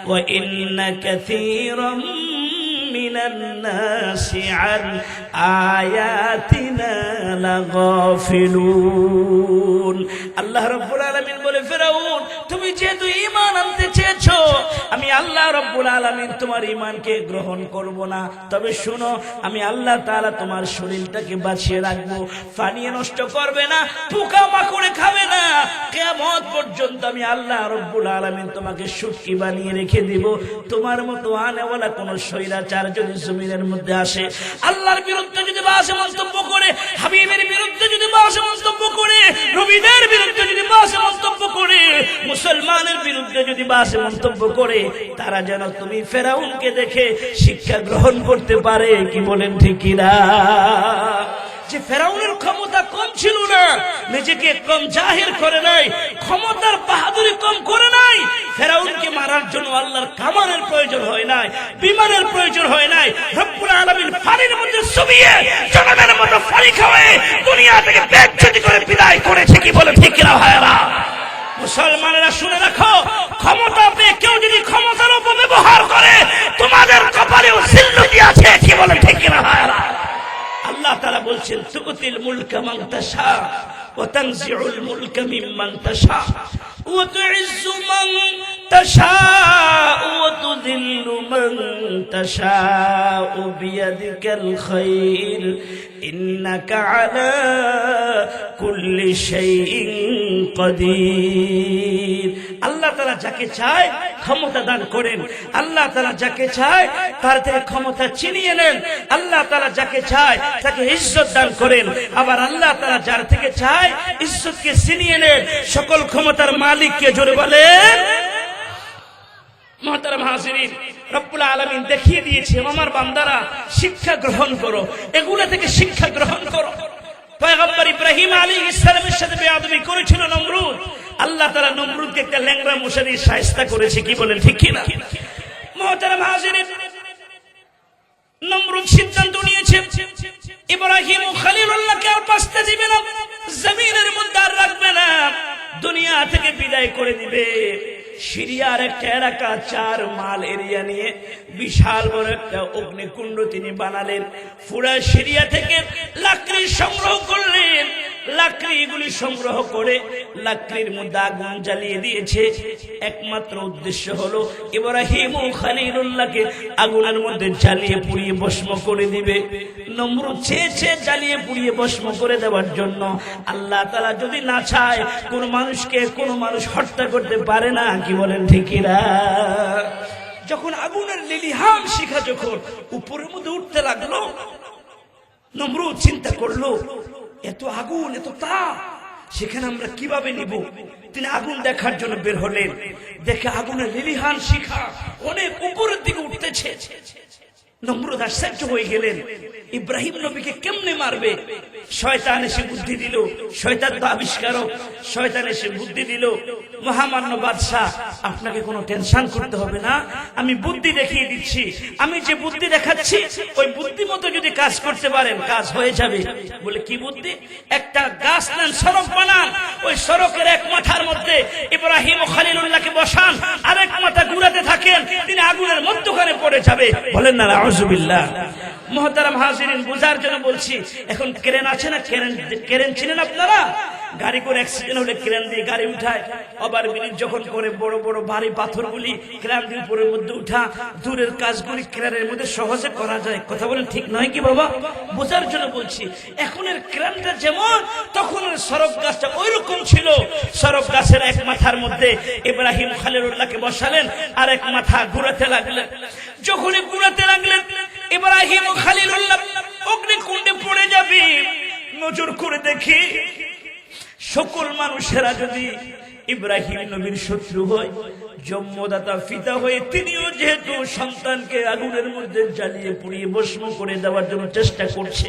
ওয়া ইন্না কাসীরাম মিনান নাসি আন আয়াতিনা লাগাফিলুন। আল্লাহ রাব্বুল আলামিন বলে, ফেরাউন তুমি যেহেতু ঈমান আনতে চেয়েছো, আমি আল্লাহ রাব্বুল আলামিন তোমার ঈমানকে গ্রহণ করব না। তবে শুনো, আমি আল্লাহ তাআলা তোমার শরীরটাকে বাঁচিয়ে রাখবো, ফানিয়ে নষ্ট করবে না, পোকা মাকড়ে খাবে না, কিয়ামত পর্যন্ত আমি আল্লাহ রাব্বুল আলামিন তোমাকে সুটকি বানিয়ে রেখে দিব। তোমার মতো আনেওয়ালা কোন স্বৈরাচার যদি জমিনের মধ্যে আসে, আল্লাহর বিরুদ্ধে যদি বাজে মন্তব্য করে, হাবিবের বিরুদ্ধে যদি বাজে মন্তব্য করে, নবীদের বিরুদ্ধে যদি বাজে মন্তব্য করে, মুসলমানের বিরুদ্ধে যদি বাজে মন্তব্য করে, তারা যেন তুমি ফেরাউনকে দেখে শিক্ষা গ্রহণ করতে পারে। কি বলেন ঠিক কিনা? যে ফেরাউনের ক্ষমতা কম ছিল না, নিজেকে কম জাহির করে নাই, ক্ষমতার বাহাদুরি কম করে নাই। ফেরাউনকে মারার জন্য আল্লাহর কামানের প্রয়োজন হয় নাই, বিমানের প্রয়োজন হয় নাই। রব্বুল আলামিন পানির মধ্যে চুবিয়ে জনমের মতো পানি খাওয়ায় দুনিয়া থেকে বেজ্জতি করে বিদায় করেছে। কি বলে ঠিক কিনা ভাইরা? মুসলমানেরা শুনে রাখো, ক্ষমতা পেয়ে কেউ যদি ক্ষমতার অপব্যবহার করে, তোমাদের কপালেও জিল্লতি আছে। কি বলে ঠিক কিনা ভাইরা? আল্লাহ তাআলা বলছেন, তুতিল মুলকা মান তাশা ওয়া তানজিউল মুলকা মিম্মান তাশা ওয়া তুইজ্জু মান তাশা ওয়া তুযিল্লু মান তাশা বিয়াদিকাল খায়র ইন্নাকা আলা কুল্লি শাইইন কাদির। আল্লাহ তাআলা যাকে চায় ক্ষমতা দান করেন, আল্লাহ তাআলা যাকে চায় তার থেকে ক্ষমতা ছিনিয়ে নেন, আল্লাহ তাআলা যাকে চায় তাকে ইজ্জত দান করেন, আবার আল্লাহ তাআলা যার থেকে চায় ইজ্জতকে ছিনিয়ে নেন। সকল ক্ষমতার মালিককে জোরে বলেন। মুহতারাম হাজিরিন, রব্বুল আলামিন দেখিয়ে দিয়েছে, আমার বান্দারা শিক্ষা গ্রহণ করো, এগুলা থেকে শিক্ষা গ্রহণ করো। পয়গম্বর ইব্রাহিম আলাইহিস সালামের সাথে বেয়াদবি করেছিল নমরুদ, আল্লাহ তাআলা নমরুদকে একটা ল্যাংড়া মশা দিয়ে শায়েস্তা করেছে। কি বলেন ঠিক কিনা? মুহতারাম হাজিরিন, নমরুদ সিদ্ধান্ত নিয়েছে ইব্রাহিম ও খলিলুল্লাহকে আর বাঁচতে দিবে না, জমিনের মধ্যে আর রাখবে না, দুনিয়া থেকে বিদায় করে দিবে। সিরিয়ার একটা এলাকা 4 মাইল এরিয়া নিয়ে বিশাল বড় একটা অগ্নিকুণ্ড তিনি বানালেন। পুরা সিরিয়া থেকে লাকড়ি সংগ্রহ করলেন, লাকড়িগুলি সংগ্রহ করে লাকড়ির মধ্যে আগুন জ্বালিয়ে দিয়েছে। একমাত্র উদ্দেশ্য হলো ইব্রাহিম ও খলিলুল্লাহকে আগুনের মধ্যে জ্বালিয়ে পুড়িয়ে ভস্ম করে দিবে। নমরুদ চেয়েছে জ্বালিয়ে পুড়িয়ে ভস্ম করে দেওয়ার জন্য। আল্লাহ তাআলা যদি না চায়, কোন মানুষকে কোন মানুষ হত্যা করতে পারে না। কি বলেন ঠিক কিনা? যখন আগুনের লিলিহান শিখা যখন উপরের মধ্যে উঠতে লাগলো, নমরুদ চিন্তা করলো, এত আগুন, এত তাপ, সেখানে আমরা কিভাবে নিব? তিনি আগুন দেখার জন্য বের হলেন। দেখে আগুনের লিলিহান শিখা অনেক উপরের দিকে উঠতেছে। নমরুদ আশ্চর্য হয়ে গেলেন, ইব্রাহিম নবীকে কেমনে মারবে? শয়তান এসে বুদ্ধি দিল, শয়তান তো আবিষ্কারক, শয়তান এসে বুদ্ধি দিল, মহামান্য বাদশাহ আপনাকে কোনো টেনশন করতে হবে না, আমি বুদ্ধি দেখিয়ে দিচ্ছি, আমি যে বুদ্ধি দেখাচ্ছি ওই বুদ্ধি মতো যদি কাজ করতে পারেন কাজ হয়ে যাবে। বলে কি বুদ্ধি? একটা গাছ নেন, সড়ক বানান, ওই সড়কের এক মাথার মধ্যে ইব্রাহিম ও খলিলুল্লাহকে বসান, আরেক মাথা ঘুরাতে থাকেন, তিনি আগুনের মধ্যখানে পড়ে যাবে। বলেন না আউযুবিল্লাহ। মুহতারাম হাজিরিন, বোঝার জন্য বলছি, এখন ক্রেন আছে না, ক্রেন চিনেন আপনারা? গাড়ি করে অ্যাক্সিডেন্ট হলে ক্রেন দিয়ে গাড়ি উঠায়, ওভার ব্রিজ যখন করে বড় বড় ভারী পাথরগুলি ক্রেন দিয়ে উপরের মধ্যে উঠা, দূরের কাজগুলি ক্রেনের মধ্যে সহজে করা যায়। কথা বলেন ঠিক নয় কি বাবা? বোঝার জন্য বলছি। এখনের ক্রেনটা যেমন, তখনের সরফ গাছটা ওই রকম ছিল। সরফ গাছের এক মাথার মধ্যে ইব্রাহিম খলিলুল্লাহকে বসালেন, আর এক মাথা ঘুরাতে লাগলেন। যখনই ঘুরাতে লাগলেন ইব্রাহিম খলিলুল্লাহ অগ্নিকুণ্ডে পড়ে যাবে। নজর করে দেখি সকল মানুষেরা যদি ইব্রাহিম নবীর শত্রু হয়, জন্মদাতা পিতা হয়ে তিনিও যেহেতু সন্তানকে আগুনের মধ্যে জ্বালিয়ে পুড়িয়ে ভস্ম করে দেওয়ার জন্য চেষ্টা করছে,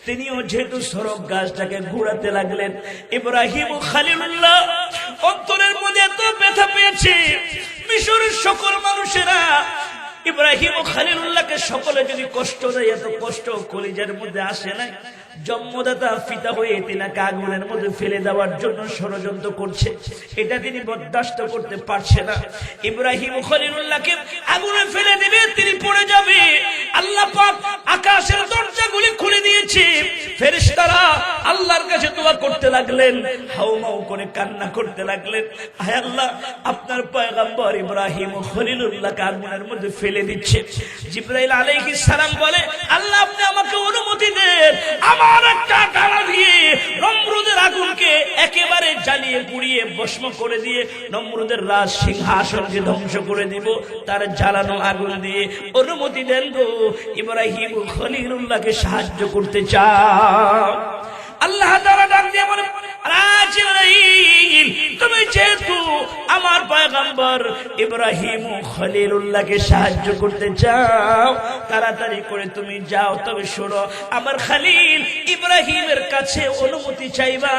তিনিও যেহেতু সরব গাছটাকে ঘোরাতে লাগলেন। ইব্রাহিম খলিলুল্লাহ অন্তরের মধ্যে এত ব্যথা পেয়েছে, মিশরের সকল মানুষেরা ইব্রাহিম ও খলিলুল্লাহকে সকলে যদি কষ্ট দেয়, এত কষ্ট কলিজার মধ্যে আসে না। জন্মদাতা পিতা হয়ে তিনাকে আগুনের মধ্যে ফেলে দেওয়ার জন্য ষড়যন্ত্র করছে, এটা তিনি বরদাস্ত করতে পারছে না। ইব্রাহিম ও খলিলুল্লাহকে আগুনে ফেলে দিবে, তিনি পড়ে যাবে। আল্লাহ পাক আকাশের দরজাগুলি খুলে দিয়েছে, ফেরেশতারা আল্লাহর কাছে দোয়া করতে লাগলেন, হাউমাউ করে কান্না করতে লাগলেন, হে আল্লাহ, আপনার পয়গম্বর ইব্রাহিম ও খলিলুল্লাহকে আগুনের মধ্যে ফেলে দিচ্ছে। জিবরাইল আলাইহিস সালাম বলে, আল্লাহ আপনি আমাকে অনুমতি দেন, আমার একটা ডালা দিয়ে নমরুদের আগুনকে একেবারে জ্বালিয়ে পুড়িয়ে ভস্ম করে দিয়ে নমরুদের রাজ সিংহাসনকে ধ্বংস করে দিব, তার জ্বালানো আগুন দিয়ে অনুমতি দেন গো। ইব্রাহিম ও খলিলুল্লাহকে সাহায্য করতে চাও। আল্লাহ তাআলা ডাক দিয়ে বলে, জিবরাইল, তুমি যেহেতু আমার পয়গম্বর ইব্রাহিম ও খলিলুল্লাহকে সাহায্য করতে চাও, তাড়াতাড়ি করে তুমি যাও। তবে শোনো, আমার খলিল ইব্রাহিমের কাছে অনুমতি চাইবা।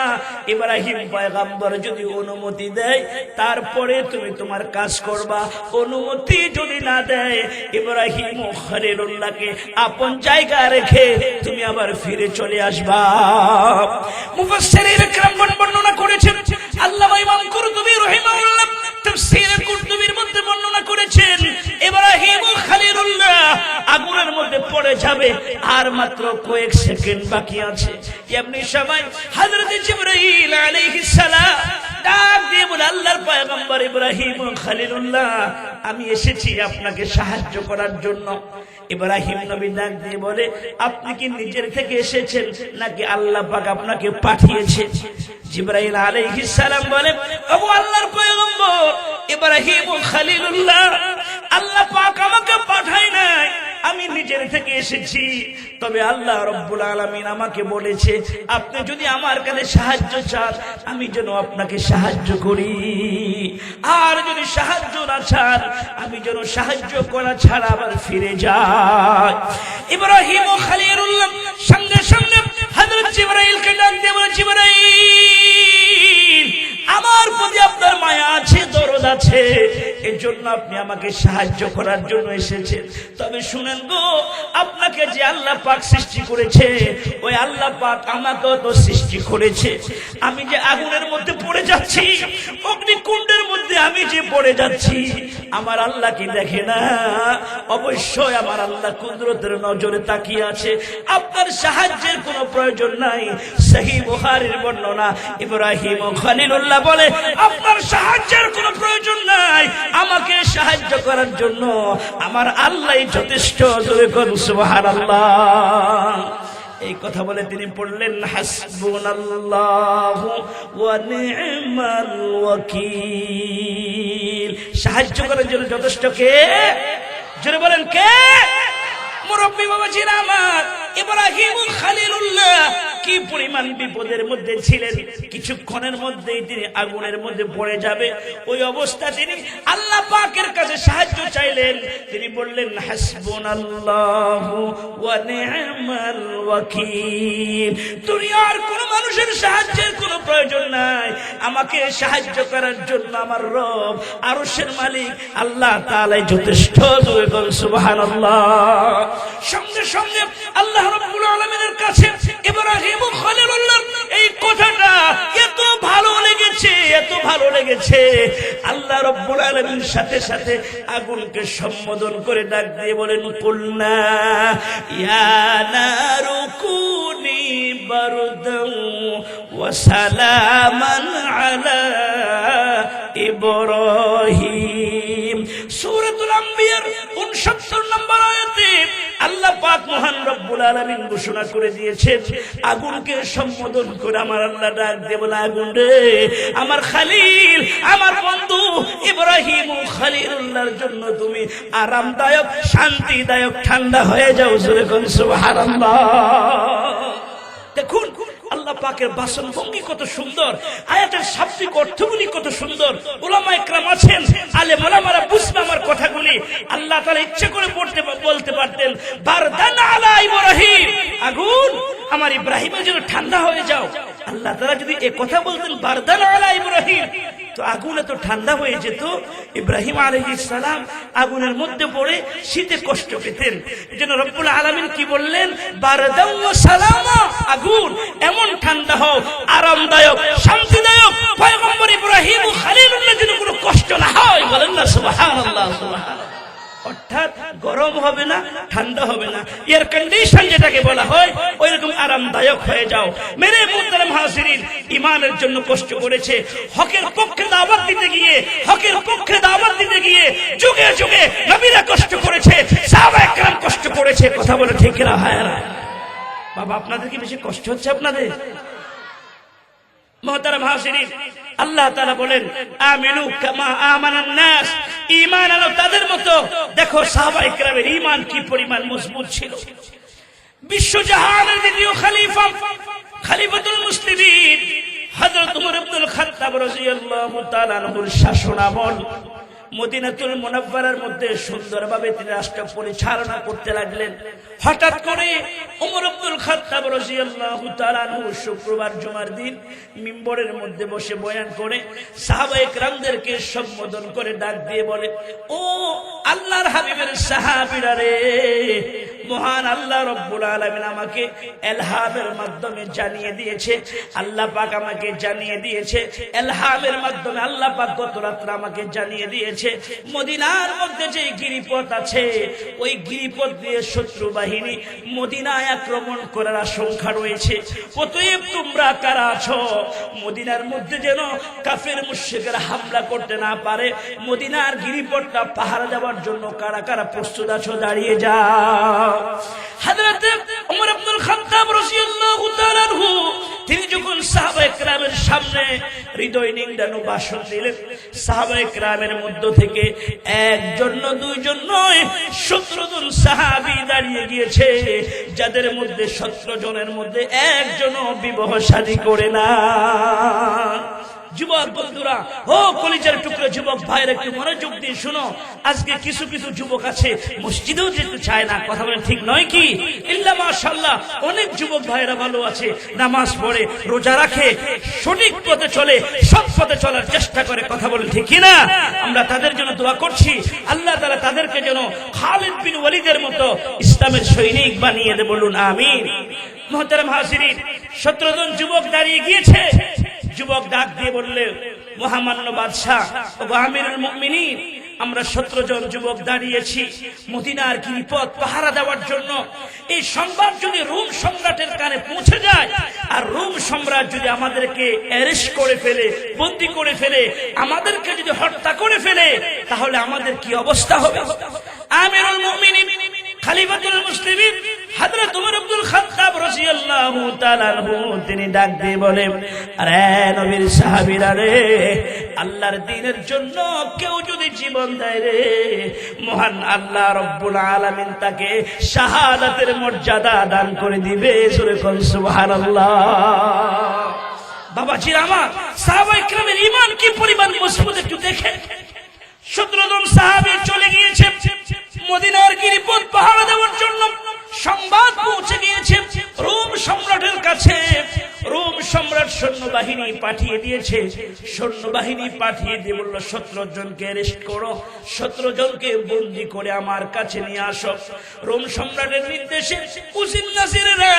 ইব্রাহিম পয়গম্বর যদি অনুমতি দেয়, তারপরে তুমি তোমার কাজ করবা। অনুমতি যদি না দেয়, ইব্রাহিম ও খলিলুল্লাহকে আপন জায়গা রেখে তুমি আবার ফিরে চলে আসবা। মুফাসসিরিন کرام বর্ণনা করেছেন, আল্লামা ইমাম কুরতুবী রাহিমাহুল্লাহ তাফসীর কুরতুবীর মধ্যে বর্ণনা করেছেন, ইব্রাহিম ও খলিলুল্লাহ আগুনের মধ্যে পড়ে যাবে, আর মাত্র কয়েক সেকেন্ড বাকি আছে। এমনি সময় হযরত জিবরাইল আলাইহিস সালাম ডাক দিয়ে বলে, আল্লাহর পয়গম্বর ইব্রাহিম ও খলিলুল্লাহ, আমি এসেছি আপনাকে সাহায্য করার জন্য। ইব্রাহিম নবী ডাক দিয়ে বলে, আপনি কি নিজের থেকে এসেছেন নাকি আল্লাহ পাক আপনাকে পাঠিয়েছে? জিবরাইল আলাইহিস সালাম বলে, ওগো আল্লাহর পয়গম্বর ইব্রাহিম ও খলিলুল্লাহ, আল্লাহ পাক আমাকে পাঠায় নাই, আমি নিজের থেকে এসেছি। তবে আল্লাহ রব্বুল আলামিন আমাকে বলেছে, আপনি যদি আমার কাছে সাহায্য চান, আমি যেন আপনাকে সাহায্য করি, আর যদি সাহায্য না চান, আমি যেন সাহায্য করা ছাড়া আবার ফিরে যাই। ইব্রাহিম ও খলিলুল্লাহ সঙ্গে সঙ্গে হযরত জিবরাইলকে ডাক দিয়ে বলে, জিবরাইল, আমার প্রতি আপনার মায়া আছে, দরদ আছে, এজন্য আপনি আমাকে সাহায্য করার জন্য এসেছেন। তবে শুনেন গো, আপনাকে যে আল্লাহ পাক সৃষ্টি করেছে, ওই আল্লাহ পাক আমাকেও তো সৃষ্টি করেছে। আমি যে আগুনের মধ্যে পড়ে যাচ্ছি, অগ্নিকুণ্ডের মধ্যে আমি যে পড়ে যাচ্ছি, আমার আল্লাহ কি দেখে না? অবশ্যই আমার আল্লাহ কুদরতের নজরে তাকিয়ে আছে। আপনার সাহায্যের কোনো প্রয়োজন নাই। সহিহ বুখারীর বর্ণনা, ইব্রাহিম ও খলিলুল্লাহ বলে, আপনার সাহায্যের কোনো প্রয়োজন নাই, আমাকে সাহায্য করার জন্য আমার আল্লাহই যথেষ্ট। জোরে করুন সুবহানাল্লাহ। এই কথা বলে তিনি পড়লেন, হাসবুনাল্লাহু ওয়া নি'মাল ওয়াকিল। সাহায্য করার জন্য যথেষ্ট কে? জোরে বলেন কে? মুরব্বী বাবাজিরা আমার, ইব্রাহিম ও খলিলুল্লাহ কি পরিমাণ বিপদের মধ্যে ছিলেন, কিছুক্ষণের মধ্যেই তিনি আগুনের মধ্যে পড়ে যাবে। ওই অবস্থা তিনি আল্লাহ পাকের কাছে সাহায্য চাইলেন। তিনি বললেন হাসবুনাল্লাহু ওয়া নি'মাল ওয়াকিল। দুনিয়ার কোন মানুষের সাহায্যের কোনো প্রয়োজন নাই, আমাকে সাহায্য করার জন্য আমার রব আরশের মালিক আল্লাহ তাআলাই যথেষ্ট। সুবহানাল্লাহ। সঙ্গে সঙ্গে আল্লাহ রাব্বুল আলামিনের কাছে ইব্রাহিম খলিলুল্লাহ এই কথাটা এত ভালো লেগেছে, এত ভালো লেগেছে, আল্লাহ রাব্বুল আলামিন সাথে সাথে আগুনকে সম্বোধন করে ডাক দিয়ে বলেন কুলনা ইয়া নারু কুনি বারদান ওয়া সালামান আলা ইব্রাহিম। সূরাতুল আম্বিয়ার 69 নম্বর আয়াতে আল্লাহ পাক মহান রব্বুল আলামিন ঘোষণা করে দিয়েছেন, আগুনকে সম্বোধন করে আমার আল্লাহ ডাক দিয়ে বলে আগুন রে, আমার খলিল, আমার বন্ধু ইব্রাহিম খলিলুল্লাহর জন্য তুমি আরামদায়ক, শান্তিদায়ক, ঠান্ডা হয়ে যাও। জোরে কোন সুবহানাল্লাহ। দেখুন আল্লাহ পাকের বাসন ভঙ্গি কত সুন্দর, আয়াতের শাব্দিক অর্থগুলি কত সুন্দর। উলামা ইকরাম আছেন, আলেম ওলামারা বুঝবে আমার কথাগুলি। আল্লাহ তাআলা ইচ্ছা করে বলতে পারতেন বারদান আলা ইব্রাহিম, আগুন আমার ইব্রাহিমের জন্য ঠান্ডা হয়ে যাও। আল্লাহ তাআলা যদি এই কথা বলতেন বারদান আলা ইব্রাহিম, তো আগুন এত ঠান্ডা হয়ে যেত, ইব্রাহিম আলাইহিস সালাম আগুনের মধ্যে পড়ে শীতে কষ্ট পেতেন। এজন্য রব্বুল আলামিন কি বললেন বারদান ওয়া সালামা, আগুন এমন ঠান্ডা হও, আরামদায়ক, শান্তিদায়ক, পয়গম্বর ইব্রাহিম খলিলুল্লাহ যেন কোনো কষ্ট না হয়। বলেন না সুবহানাল্লাহ। সুবহানাল্লাহ। অর্থাৎ গরম হবে না, ঠান্ডা হবে না, এয়ার কন্ডিশন যেটাকে বলা হয় ওইরকম আরামদায়ক হয়ে যাও। মেরে মুহতারাম হাজিরিন, ইমানের জন্য কষ্ট করেছে, হকের পক্ষে দাওয়াত দিতে গিয়ে, হকের পক্ষে দাওয়াত দিতে গিয়ে যুগে যুগে নবীরা কষ্ট করেছে, সাহাবায়ে কেরাম কষ্ট করেছে। কথা বলে ঠিক না ভাইরা? বাবা আপনাদের কি বেশি কষ্ট হচ্ছে আপনাদের? মুহতারাম হাজিরিন, আল্লাহ তাআলা বলেন আমিনু কামা আমানান নাস, ঈমান আনো তাদের মতো। দেখো সাহাবায়ে কেরামের ঈমান কি পরিমাণ মজবুত ছিল। বিশ্বজাহানের দ্বিতীয় খলিফা, খলিফাতুল মুসলিমিন হযরত ওমর ইবনুল খাত্তাব রাদিয়াল্লাহু তাআলা আনহুর শাসনামল মদিনাতুল মুনাওয়ারার মধ্যে সুন্দরভাবে তিনি রাষ্ট্র পরিচালনা করতে লাগলেন। হঠাৎ করে ওমর ইবনুল খাত্তাব রাদিয়াল্লাহু তাআলা আনহু শুক্রবার জুমার দিন মিম্বরের মধ্যে বসে বয়ান করে সাহাবায়ে কেরামদেরকে সম্বোধন করে ডাক দিয়ে বলে, ও আল্লাহর হাবিবের সাহাবীরা রে, মহান আল্লাহ রব্বুল আলামিন আমাকে ইলহামের মাধ্যমে জানিয়ে দিয়েছে, আল্লাহ পাক আমাকে জানিয়ে দিয়েছে, ইলহামের মাধ্যমে আল্লাহ পাক গত রাতে আমাকে জানিয়ে দিয়েছে মদিনার মধ্যে যে গিরিপথ আছে, ওই গিরিপথ দিয়ে শত্রু বাহিনী মদিনায় আক্রমণ করার আশঙ্কা রয়েছে। অতএব তোমরা কারা আছো, মদিনার মধ্যে যেন কাফের মুশরিকরা হামলা করতে না পারে, মদিনার গিরিপথটা পাহারা দেওয়ার জন্য কারা কারা প্রস্তুত আছো দাঁড়িয়ে যাও। হযরত ওমর ইবনুল খাত্তাব রাদিয়াল্লাহু তাআলা আনহু তিনি যখন সাহাবায়ে কেরামের সামনে হৃদয় নিংড়ানো ভাষণ দিলেন, সাহাবায়ে কেরামের মধ্য থেকে একজন না দুইজন নয় 17 জন সাহাবী দাঁড়িয়ে গিয়েছে, যাদের মধ্যে 17 জনের মধ্যে একজনও বিবাহ শাদী করে না। যুবক বন্ধুরা, ও কলিজার টুকরো যুবক ভাইরা, একটু মনোযোগ দিয়ে শুনো। আজকে কিছু কিছু যুবক আছে মসজিদেও যেতে চায় না। কথা বলেন ঠিক নয় কি? ইল্লা মাশাআল্লাহ অনেক যুবক ভাইরা ভালো আছে, নামাজ পড়ে, রোজা রাখে, সঠিক পথে চলে, সৎ পথে চলার চেষ্টা করে। কথা বলেন ঠিক কি না? আমরা তাদের জন্য দোয়া করছি, আল্লাহ তাআলা তাদেরকে যেন খালিদ বিন ওয়ালিদের মতো ইসলামের সৈনিক বানিয়ে দেন। বলুন আমিন। মুহতারাম হাজিরিন, 17 জন যুবক দাঁড়িয়ে গিয়েছে। যুবক ডাক দিয়ে বললে, মহামান্য বাদশাহ ও আমিরুল মুমিনিন, আমরা 17 জন যুবক দাঁড়িয়েছি মদিনার গিরিপথ পাহারা দেওয়ার জন্য। এই সংবাদ যদি রোম সম্রাটের কানে পৌঁছে যায়, আর রোম সম্রাট যদি আমাদেরকে অ্যারেস্ট করে ফেলে, বন্দী করে ফেলে, আমাদেরকে যদি হত্যা করে ফেলে, তাহলে আমাদের কি অবস্থা হবে? আমিরুল মুমিনিন খলিফাতুল মুসলিমিন হযরত ওমর ইবনুল খাত্তাব রাদিয়াল্লাহু তাআলা আনহু তিনি ডাক দিয়ে বলে, আরে নবীর সাহাবীরা রে, আল্লাহর দ্বীনের জন্য কেউ যদি জীবন দেয় রে, মহান আল্লাহ রব্বুল আলামিন তাকে শাহাদাতের মর্যাদা দান করে দিবে। জোরে কোন সুবহানাল্লাহ। বাবাজি আমার, সাহাবায়ে কেরামের ঈমান কি পরিমাণ মজবুত একটু দেখেন। 17 জন সাহাবী চলে গিয়েছে মদিনার গিরিপথ পাহারা দেওয়ার জন্য। সংবাদ পৌঁছে গিয়েছে রোম সম্রাটের কাছে। রোম সম্রাট সৈন্যবাহিনী পাঠিয়ে দিয়েছে। সৈন্যবাহিনী পাঠিয়ে দিয়ে বলল 17 জনকে অ্যারেস্ট করো, 17 জনকে বন্দী করে আমার কাছে নিয়ে আসো। রোম সম্রাটের নির্দেশে উজির নাজিরেরা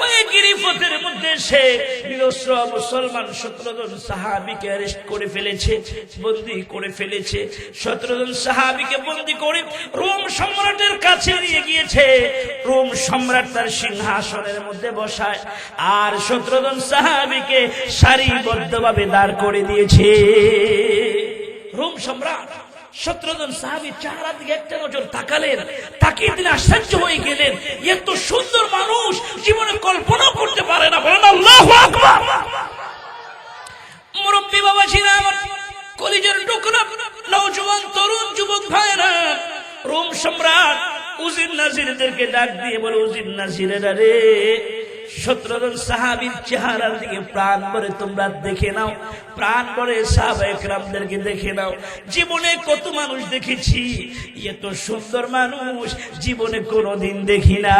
ওই গিরিপথের মধ্যে সে নিরস্ত্র মুসলমান 17 জন সাহাবীকে অ্যারেস্ট করে ফেলেছে, বন্দী করে ফেলেছে। 17 জন সাহাবীকে বন্দী করে রোম সম্রাটের কাছে নিয়ে গিয়েছে। রোম সম্রাট তার সিংহাসনের মধ্যে বসায় আর 17 জন সাহাবীকে সারিবদ্ধভাবে দাঁড় করে দিয়েছে। রোম সম্রাট 17 জন সাহাবী চেহারার দিকে একটা নজর তাকালেন, তাকিয়ে তিনি আশ্চর্য হয়ে গেলেন। এত সুন্দর মানুষ জীবনে কল্পনা করতে পারে না। বলেন আল্লাহু আকবার। মুরব্বী বাবাজি আমার, কলিজার টুকরা নওজোয়ান তরুণ যুবক ভাইরা, রোম সম্রাট উজির নাজিরদেরকে ডাক দিয়ে বলে, উজির নাজিরেরা রে, 17 জন সাহাবীর চেহারার দিকে প্রাণ ভরে তোমরা দেখে নাও, প্রাণ ভরে সাহাবায়ে কেরামদেরকে দেখে নাও। জীবনে কত মানুষ দেখেছি, এত সুন্দর মানুষ জীবনে কোনোদিন দেখি না।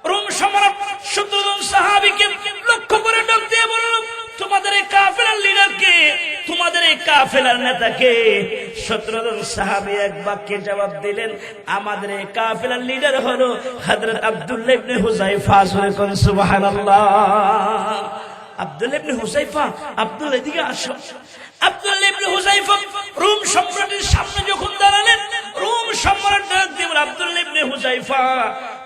রোম সম্রাট 17 জন সাহাবীকে লক্ষ্য করে ডাক দিয়ে বলল, তোমাদের এই কাফেলার লিডারকে, তোমাদের এই কাফেলার নেতাকে? 17 জন সাহাবী এক বাক্যে জবাব দিলেন, আমাদের এই কাফেলার লিডার হলো হযরত আব্দুল্লাহ ইবনে হুযায়ফা। সুবহানাল্লাহ। আব্দুল্লাহ ইবনে হুযায়ফা, আব্দুল্লাহ এদিকে আসো। আব্দুল্লাহ ইবনে হুযায়ফা রোম সম্রাটের সামনে যখন দাঁড়ালেন, রোম সম্রাট ডাক দিয়ে বলল, আব্দুল্লাহ ইবনে হুযায়ফা,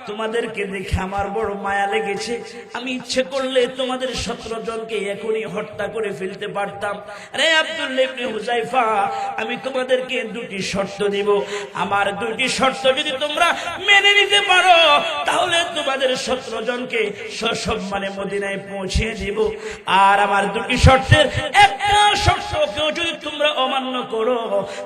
তোমাদেরকে দেখে আমার বড় মায়া লেগেছে। আমি ইচ্ছে করলে তোমাদের 17 জনকে এখনই হত্যা করে ফেলতে পারতাম। আরে আব্দুল্লাহ ইবনে হুযায়ফা, আমি তোমাদেরকে 2টি শর্ত দিব। আমার 2টি শর্ত যদি তোমরা মেনে নিতে পারো, তাহলে তোমাদের 17 জনকে সসম্মানে মদিনায় পৌঁছে দিব। আর আমার 2টি শর্তের একটা শর্তকেও যদি তোমরা অমান্য করো,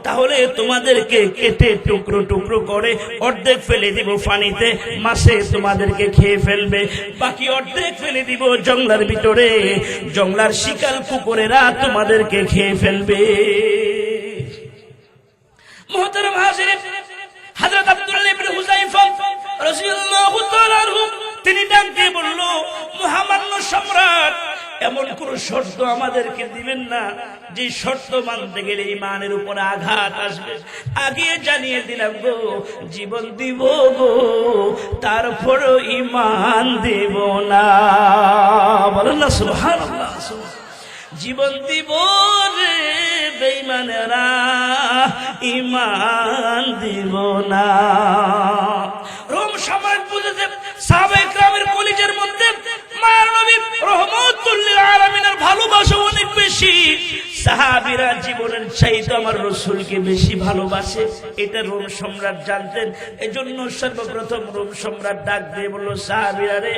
তাহলে তোমাদেরকে কেটে টুকরো টুকরো করে অর্ধেক ফেলে দিব পানিতে, মাছে তোমাদেরকে খেয়ে ফেলবে। বাকি অর্ধেক ফেলে দিব জঙ্গলার ভিতরে, জঙ্গলার শিকাল কুকুরেরা তোমাদেরকে খেয়ে ফেলবে। মুহতারাম হাজিরিন, হযরত আব্দুল্লাহ ইবনে হুযায়ফা রাদিয়াল্লাহু তাআলা আনহু তিনি ডাক দিয়ে বলল, মহামান্য সম্রাট, এমন কোন শর্ত আমাদেরকে দিবেন না যে শর্ত মানতে গেলে ঈমানের উপরে আঘাত আসবে। আগে জানিয়ে দিলাম গো, জীবন দিব গো, তারপরও ঈমান দেব না। বলেন না সুবহানাল্লাহ। জীবন দিব রে বেঈমানেরা, ঈমান দিব না। রোম সম্রাট বুঝেছে সাহাবায়ে কেরামের কলিজার মধ্যে মায়ার নবী রহমাতুল লিল আলামিনের ভালোবাসা অনেক বেশি। সাহাবীরা জীবনের চাইতে আমার রাসূলকে বেশি ভালোবাসে, এটা রোম সম্রাট জানতেন। এজন্য সর্বপ্রথম রোম সম্রাট ডাক দিয়ে বলল, সাহাবীরা রে,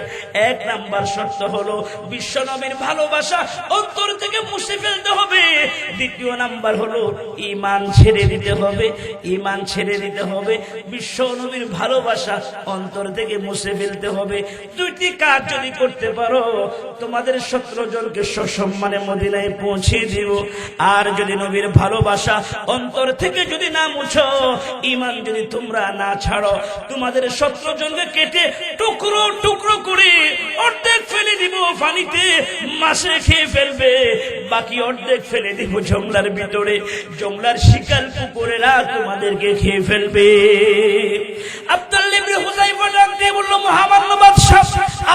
1 নাম্বার শর্ত হলো বিশ্ব নবীর ভালোবাসা অন্তর থেকে মুছে ফেলতে হবে। 2 নাম্বার হলো ঈমান ছেড়ে দিতে হবে, ঈমান ছেড়ে দিতে হবে। বিশ্ব নবীর ভালোবাসা অন্তর থেকে মুছে ফেলতে হবে। 2টি কাজ যদি করতে পারো, তোমাদের 17 জনকে সসম্মানে মদিনায় পৌঁছে দিব। আর যদি নবীর ভালোবাসা অন্তর থেকে যদি না মুছো, ঈমান যদি তোমরা না ছাড়ো, তোমাদের 17 জনকে কেটে টুকরো টুকরো করে অর্ধেক ফেলে দিব পানিতে, মাছে খেয়ে ফেলবে। বাকি অর্ধেক ফেলে দিব জঙ্গলার ভিতরে, জঙ্গলার শিকাল কুকুরেরা তোমাদেরকে খেয়ে ফেলবে। আব্দুল্লাহ ইবনে হুযায়ফা ডাক দিয়ে বলল, মহামান্য বাদশা,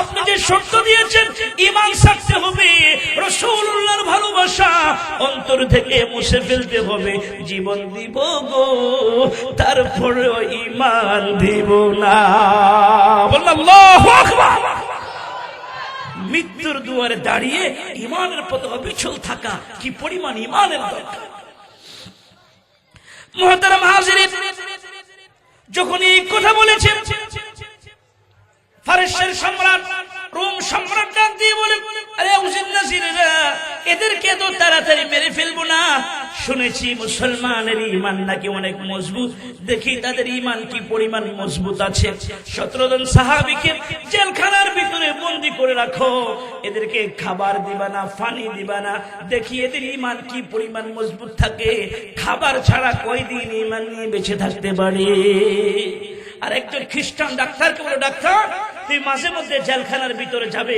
আপনি যে শর্ত দিয়েছেন ঈমান ছাড়তে হবে, রাসূলুল্লাহর ভালোবাসা অন্তর থেকে মুছে ফেলতে হবে, জীবন দিব গো, তারপরেও ঈমান দিব না। বললাম আল্লাহু আকবার। মৃত্যুর দুয়ারে দাঁড়িয়ে ঈমানের পতাকা বিচল থাকা কি পরিমাণ ঈমানের দরকার। মুহতারাম হাজিরিন, যখন এই কথা বলেছেন, ফারসের সম্রাট রোম সম্রাট ডাক দিয়ে বলে, আরে উজির নাজিরেরা, এদেরকে তো তাড়াতাড়ি মেরে ফেলবো না। শুনেছি মুসলমানের ঈমান নাকি অনেক মজবুত, দেখি তাদের ঈমান কি পরিমাণ মজবুত আছে। 17 জন সাহাবীকে জেলখানার ভিতরে বন্দী করে রাখো, এদেরকে খাবার দিবা না, পানি দিবা না, দেখি এদের ঈমান কি পরিমাণ মজবুত থাকে। খাবার ছাড়া কয়দিন ঈমান নিয়ে বেঁচে থাকতে পারে? আর একজন খ্রিস্টান ডাক্তারকে বলে, ডাক্তার তুমি মাঝে মধ্যে জেলখানার ভিতরে যাবে,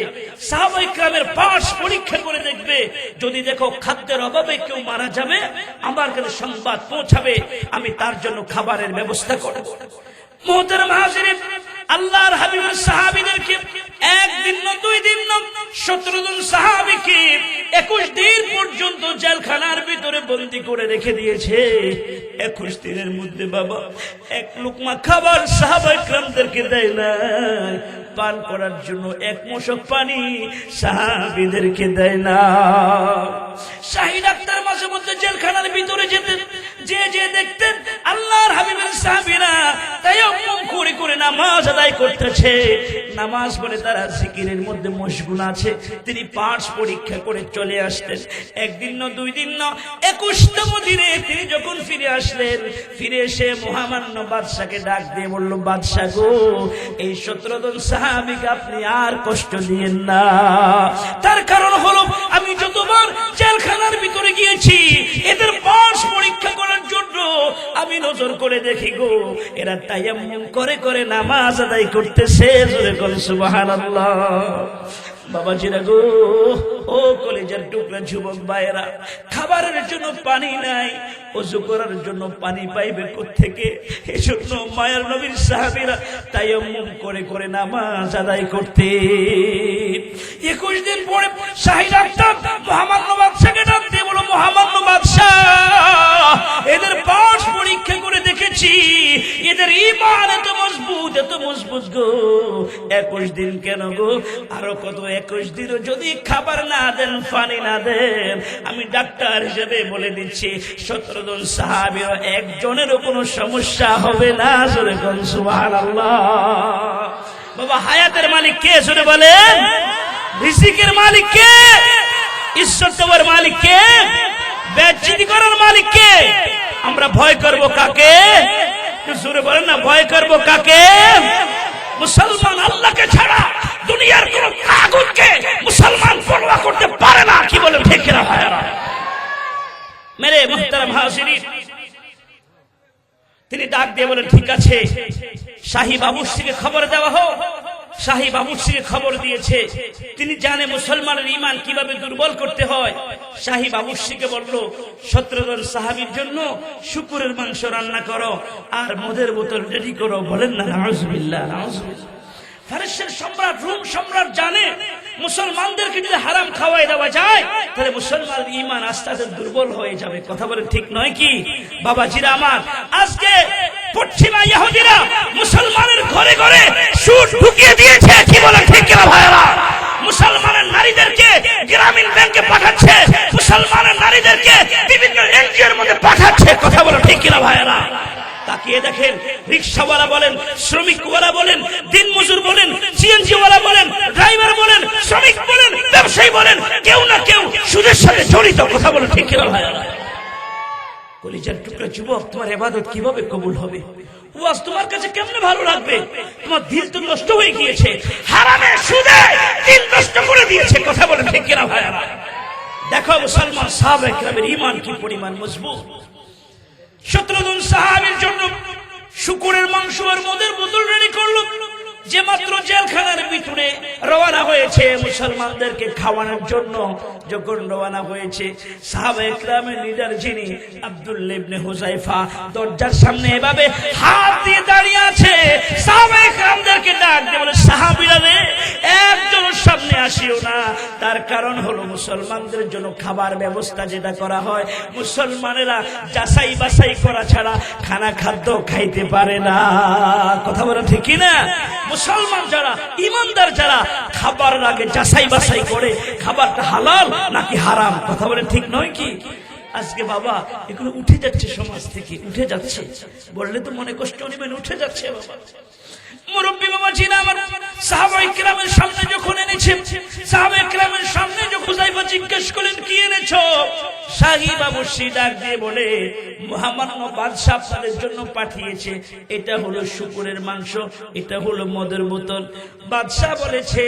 সাহাবায়ে কেরামের পাশ পরীক্ষা করে দেখবে, যদি দেখো খাদ্যের অভাবে কেউ মারা যাবে আমার কাছে সংবাদ পৌঁছাবে, আমি তার জন্য খাবারের ব্যবস্থা করব। মুহতারাম হাজিরিন, আল্লাহর হাবিবের সাহাবীদেরকে একদিন না 2 দিন না 17 জন সাহাবীকে 21 দিন পর্যন্ত জেলখানার ভিতরে বন্দী করে রেখে দিয়েছে। 21 দিনের মধ্যে বাবা এক লোকমা খাবার সাহাবায়ে কেরামদেরকে দেয় না, পান করার জন্য এক মশক পানি সাহাবীদেরকে দেয় না। শাহী ডাক্তার মাঝে মধ্যে জেলখানার ভিতরে যেতেন, যে দেখতেন আল্লাহর হাবিবের সাহাবীরা তায়াম্মুম করে করে নামাজ আদায় করতেছে, নামাজ পড়ে তারা জিকিরের মধ্যে মশগুল আছে, তিনি পাঠ পরীক্ষা করে চলে আসতেন। একদিন না 2 দিন না 21তম দিনে তিনি যখন ফিরে আসলেন, ফিরে এসে মহামান্য বাদশাকে ডাক দিয়ে বলল, বাদশা গো, এই 17 জন সাহাবীকে আপনি আর কষ্ট দিয়েন না। তার কারণ হলো আমি যতবার জেলখানার ভিতরে গিয়েছি এদের পাঠ পরীক্ষা করার জন্য আমি নজর করে দেখি গো, এরা তায়াম্মুম করে করে নামাজ আদায় করতেছে। জোরে বলেন সুবহানাল্লাহ। বাবাজিরা গো, ও কলেজের টুকরা যুবক ভাইয়েরা, খাবারের জন্য পানি নাই, ওযু করার জন্য পানি পাইবে কোত্থেকে? এজন্য মায়ার নবীর সাহাবীরা তায়াম্মুম করে করে নামাজ আদায় করতে। 21 দিন পরে শাহী ডাক্তার মুহাম্মদ বাদশাকে ডাক দিয়ে বলো, মুহাম্মদ বাদশা, এদের পাঠ পরীক্ষা করে দেখেছি এদের ঈমান এত মজবুত গো, 21 দিন কেন গো, আরো কত 21 দিনও যদি খাবার না দেন, পানি না দেন, আমি ডাক্তার হিসেবে বলে দিচ্ছি 17 জন সাহাবীর একজনেরও কোনো সমস্যা হবে না। জোরে বলেন সুবহানাল্লাহ। বাবা হায়াতের মালিক কে? জোরে বলেন। রিজিকের মালিক কে? ইজ্জত দেওয়ার মালিক কে? বেজ্জতি করার মালিক কে? আমরা ভয় করব কাকে? জোরে বলেন না, ভয় করব কাকে? মুসলমান আল্লাহকে ছাড়া দুনিয়ার কোন তাগুতকে মুসলমান পরোয়া করতে পারে না। কি বলেন ঠিক না ভাইরা? মেরে মুহতারাম হাজিরিন, তিনি ডাক দিয়ে বলেন, ঠিক আছে, শাহী বাবুর্চিকে খবর দেওয়া হোক। শাহী বাবুর্চিকে খবর দিয়েছে, তিনি জানে মুসলমানের ঈমান কিভাবে দুর্বল করতে হয়। শাহী বাবুর্চিকে বলল, 17 জন সাহাবীর জন্য শুকরের মাংস রান্না করো আর মদের বোতল রেডি করো। বলেন না নাউজুবিল্লাহ, নাউজুবিল্লাহ। ফারসের সম্রাট, রোম সম্রাট জানে মুসলমানদেরকে যদি হারাম খাওয়াই দেওয়া যায় তাহলে মুসলমানের ঈমান আস্তে আস্তে দুর্বল হয়ে যাবে। কথা বলেন ঠিক নয় কি? বাবাজিরা আমার, আজকে পশ্চিমা ইহুদিরা মুসলমানের ঘরে ঘরে সুদ ঢুকিয়ে দিয়েছে। কি বলেন ঠিক কিনা ভাইরা? মুসলমানের নারীদেরকে গ্রামীণ ব্যাংকে পাঠাচ্ছে, মুসলমানের নারীদেরকে বিভিন্ন এনজিওর মধ্যে পাঠাচ্ছে। কথা বলেন ঠিক কিনা ভাইরা? তাকিয়ে দেখেন, রিকশাওয়ালা বলেন, শ্রমিকওয়ালা বলেন, দিনমজুর বলেন, সিএনজিওয়ালা বলেন, ড্রাইভার বলেন, শ্রমিক বলেন, ব্যবসায়ী বলেন, কেউ না কেউ সুদের সাথে জড়িত। কথা বলেন ঠিক কিনা ভাইরা? কলিজার টুকরা যুবক, তোমার ইবাদত কিভাবে কবুল হবে? ওয়াজ তোমার কাছে কেমনে ভালো লাগবে? তোমার দিল তো নষ্ট হয়ে গিয়েছে, হারামে সুদে দিল নষ্ট করে দিয়েছে। কথা বলেন ঠিক কিনা ভাইরা? দেখো মুসলমান সাহাবায়ে কেরামের ঈমান কি পরিমাণ মজবুত। 17 জন সাহাবীর জন্য শুকরের মাংস আর মদের বোতল রেডি করলো। যে মাত্র জেলখানার ভিতরে রওনা হয়েছে মুসলমানদেরকে খাওয়ানোর জন্য, যখন রওনা হয়েছে সাহাবায়ে কেরামের লিডার যিনি আব্দুল্লাহ ইবনে হুযায়ফা দরজার সামনে এভাবে হাত দিয়ে দাঁড়িয়ে আছে। সাহাবায়ে কেরামদেরকে ডাক দিয়ে বলে, সাহাবীরা রে, একজন সামনে আসিও না। তার কারণ হলো মুসলমানদের জন্য খাবার ব্যবস্থা যেটা করা হয়, মুসলমানেরা যাচাই বাছাই করা ছাড়া খাদ্য খাইতে পারে না। কথা বলা ঠিক না? মুসলমান যারা, ইমানদার যারা, খাবারের আগে যাচাই বাছাই করে খাবারটা হালাল নাকি হারাম। কথা বলে ঠিক নয় কি? আজকে বাবা এগুলো উঠে যাচ্ছে, সমাজ থেকে উঠে যাচ্ছে। বললে তো মনে কষ্ট নেবেন, উঠে যাচ্ছে বাবা। মুরব্বী বাবা ছিল আমার, সাহাবায়ে কেরামের সামনে যখন এনেছে, সাহাবায়ে কেরামের সামনে যখন হুযায়ফা জিজ্ঞেস করলেন কি এনেছো, শাহী বাবুর্চি ডাক দিয়ে বলে মহামান্য বাদশা আপনাদের জন্য পাঠিয়েছে, এটা হলো শুকরের মাংস, এটা হলো মদের বোতল। বাদশা বলেছে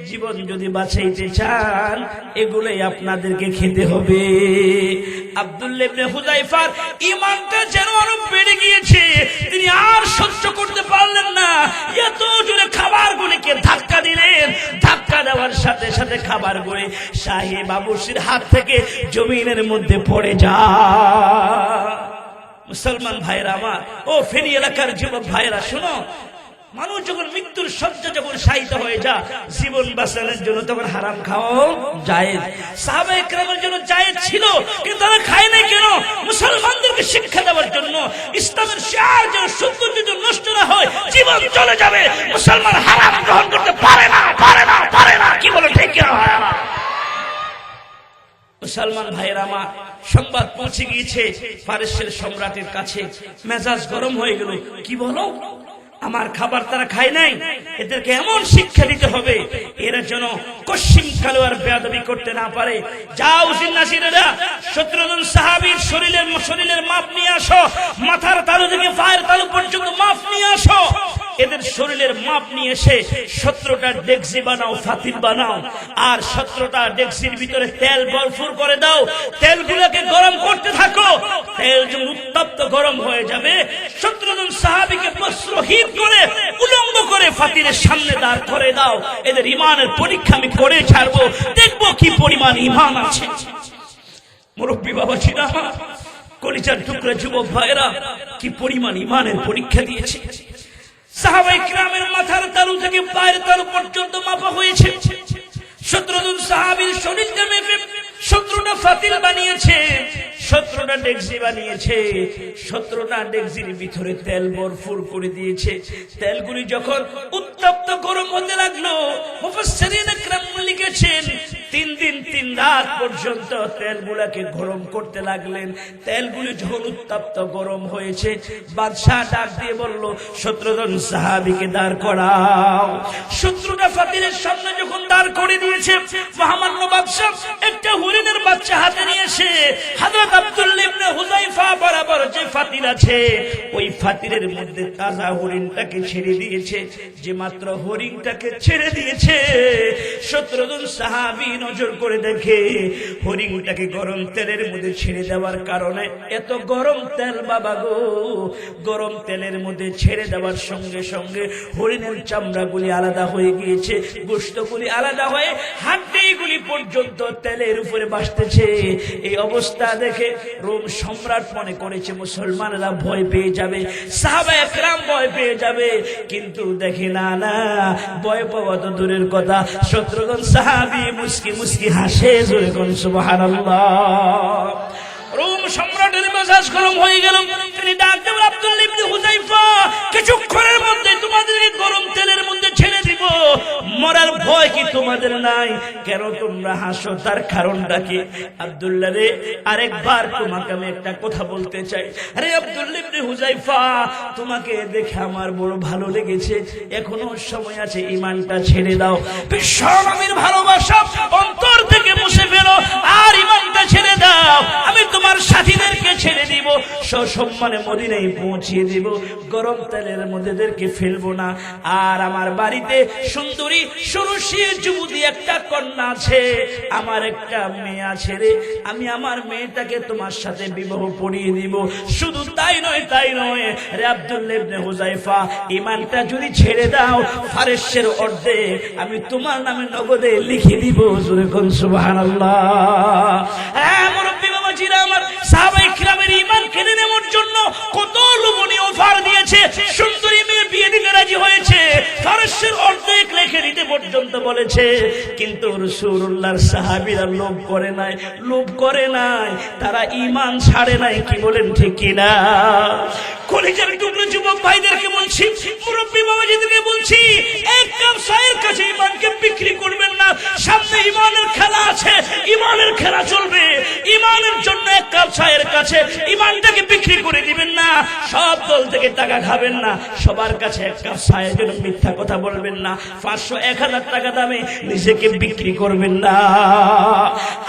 জীবন যদি বাঁচাইতে চান এগুলোই আপনাদেরকে খেতে হবে। আব্দুল্লাহ ইবনে হুযায়ফার ঈমানটা যেন আরো বেড়ে গিয়েছে, তিনি আর সহ্য করতে পারলেন না, এত জোরে খাবারগুলিকে ধাক্কা দিলেন। ধাক্কা দেওয়ার সাথে সাথে খাবারগুলি শাহী বাবুর্চির হাত থেকে জমিনের মধ্যে পড়ে যায়। মুসলমান ভাইরা আমার, ও ফেনী এলাকার যুবক ভাইরা শোনো, মানুষ যখন মৃত্যুর শয্যা যখন শায়িত হয়ে যায়, জীবন বাঁচানোর জন্য তখন হারাম খাওয়া জায়েজ। সাহাবায়ে কেরামের জন্য জায়েজ ছিল, কিন্তু তারা খায় নাই কেন? মুসলমানদেরকে শিক্ষা দেওয়ার জন্য, ইসলামের শিয়ার যেন সৌন্দর্য যেন নষ্ট না হয়, জীবন চলে যাবে, মুসলমান হারাম গ্রহণ করতে পারে না, পারে না, পারে না। কি বলে ঠিক কিনা হয় না? মুসলমান ভাইয়েরা আমার, সংবাদ পৌঁছে গিয়েছে ফারেসের সম্রাটের কাছে। মেজাজ গরম হয়ে গেল, কি বলো আমার খাবার তারা খায় নাই, এদেরকে এমন শিক্ষা দিতে হবে এরা যেন কশিম কালো আর বেয়াদবি করতে না পারে। যাও জিন্নাসিরেরা 17 জন সাহাবীর শরীরের মাপ নিয়ে আসো, মাথার তালু থেকে পায়ের তালু পর্যন্ত মাপ নিয়ে আসো। এদের শরীরের মাপ নিয়ে এসে 17টা ডেকচি বানাও, ফাতিল বানাও, আর 17টা ডেকচির ভিতরে তেল ভরপুর করে দাও। তেলগুলোকে গরম করতে থাকো, তেল যখন উত্তপ্ত গরম হয়ে যাবে, 17 জন সাহাবীকে বস্ত্রহীন করে উলঙ্গ করে ফাতিলের সামনে দাঁড় করে দাও। এদের ঈমানের পরীক্ষা আমি করে ছাড়বো, দেখবো কি পরিমাণ ঈমান আছে। মুরব্বী বাবা ছিল আমার, কলিজার টুকরা যুবক ভাইরা, কি পরিমাণ ঈমানের পরীক্ষা দিয়েছে। সাহাবায়ে কেরামের মাথার তালু থেকে পায়ের তালু পর্যন্ত মাপা হয়েছে। 17 জন সাহাবীর শরীরকে মেপে 17টা ফাতিল বানিয়েছে, 17টা ডেকচি বানিয়েছে। 17টা ডেকচির ভিতরে তেল ভরপুর করে দিয়েছে। তেলগুলি যখন উত্তপ্ত গরম হতে লাগলো, মুফাসসিরিন ইকরাম লিখেছেন 3 দিন 3 রাত পর্যন্ত তেলগুলোকে গরম করতে লাগলেন। তেলগুলি যখন উত্তপ্ত গরম হয়েছে, বাদশা ডাক দিয়ে বলল 17 জন সাহাবীকে দাঁড় করাও। 17টা ফাতিলের সামনে যখন দাঁড় করে দিয়েছে, মহামান্য বাদশা একটা হরিণের বাচ্চা হাতে নিয়েছে। হযরত আব্দুল্লাহ ইবনে হুযায়ফা বরাবর যে ফাতিল আছে, ওই ফাতিলের মধ্যে তাজা হরিণটাকে ছেড়ে দিয়েছে। যে মাত্র হরিণটাকে ছেড়ে দিয়েছে, 17 জন সাহাবী নজর করে দেখে হরিণটাকে গরম তেলের মধ্যে ছেড়ে দেওয়ার কারণে, এত গরম তেল বাবা গো, গরম তেলের মধ্যে ছেড়ে দেওয়ার সঙ্গে সঙ্গে হরিণের চামড়াগুলি আলাদা হয়ে গিয়েছে, গোশতগুলি আলাদা হয়ে হাড্ডিগুলি পর্যন্ত তেলের উপরে ভাসতেছে। এই অবস্থা দেখে রোম সম্রাট মনে করেছে মুসলমানরা ভয় পেয়ে যাবে, সাহাবায়ে কেরাম ভয় পেয়ে যাবে, কিন্তু দেখে না, না, ভয় পাওয়া তো দূরের কথা, 17 জন সাহাবী মুস্কি মুস্কি হাসে, জোরে কোন সুবহানাল্লাহ। রোম সম্রাটের মেজাজ গরম হয়ে গেল। তিনি ডাক দেন আব্দুল্লাহ ইবনে হুযায়ফা, কিছুক্ষণের মধ্যে তোমাদেরকে গরম তেলের মধ্যে ছেড়ে দিব, মরার ভয় কি তোমাদের নাই? কেন তোমরা হাসো, তার কারণটা কি? আব্দুল্লাহ রে, আরেকবার তোমাকে আমি একটা কথা বলতে চাই। আরে আব্দুল্লাহ ইবনে হুযায়ফা, তোমাকে দেখে আমার বড় ভালো লেগেছে, এখনো সময় আছে, ঈমানটা ছেড়ে দাও। বিশ্বনবীর ভালোবাসা অন্তর থেকে মুছে ফেলো আর ঈমানটা ছেড়ে দাও। আমি তোমার সাথীদেরকে ছেড়ে দিব, সসম্মানে মদিনায় পৌঁছিয়ে দিব, গরম তেলের মধ্যে এদেরকে ফেলবো না। আর আমার বাড়িতে সুন্দরী সুরুষী যুবতী একটা কন্যা আছে, আমার একটা মেয়ে আছে রে, আমি আমার মেয়েটাকে তোমার সাথে বিবাহ পড়িয়ে দিব। শুধু তাই নয়, তাই নয় রে আব্দুল্লাহ ইবনে হুযায়ফা, ঈমানটা যদি ছেড়ে দাও, ফারেসের অর্ধেক আমি তোমার নামে নগদে লিখে দিব, জোরে কোন সুবহানাল্লাহ। মুরব্বী বাবা জিরা আমার, সাহাবায়ে কেরামের ঈমান কেড়ে নেওয়ার জন্য কত লোভনীয় অফার দিয়েছে, সুন্দরী মেয়ে বিয়ে দিতে রাজি হয়েছে, ফারেসের অর্ধেক লিখে দিতে পর্যন্ত বলেছে, কিন্তু রাসূলুল্লাহর সাহাবীরা লোভ করে নাই, লোভ করে নাই, তারা ঈমান ছাড়ে নাই। কি বলেন ঠিক কিনা? কলিজার টুকরো যুবক ভাইদেরকে বলছি, মুরব্বী বাবাজিদেরকে বলছি, এক কাপ চায়ের কাছে ঈমানকে বিক্রি করবেন না। সামনে ঈমানের খেলা আছে, ঈমানের খেলা চলবে, ইমানের জন্য এক কাপ চায়ের কাছে ইমানটাকে বিক্রি করে দিবেন না। সব দল থেকে টাকা খাবেন না, সবার কাছে এক কাপ চায়ের জন্য মিথ্যা কথা বলবেন না। 500 1000 টাকা দামে নিজেকে বিক্রি করবেন না।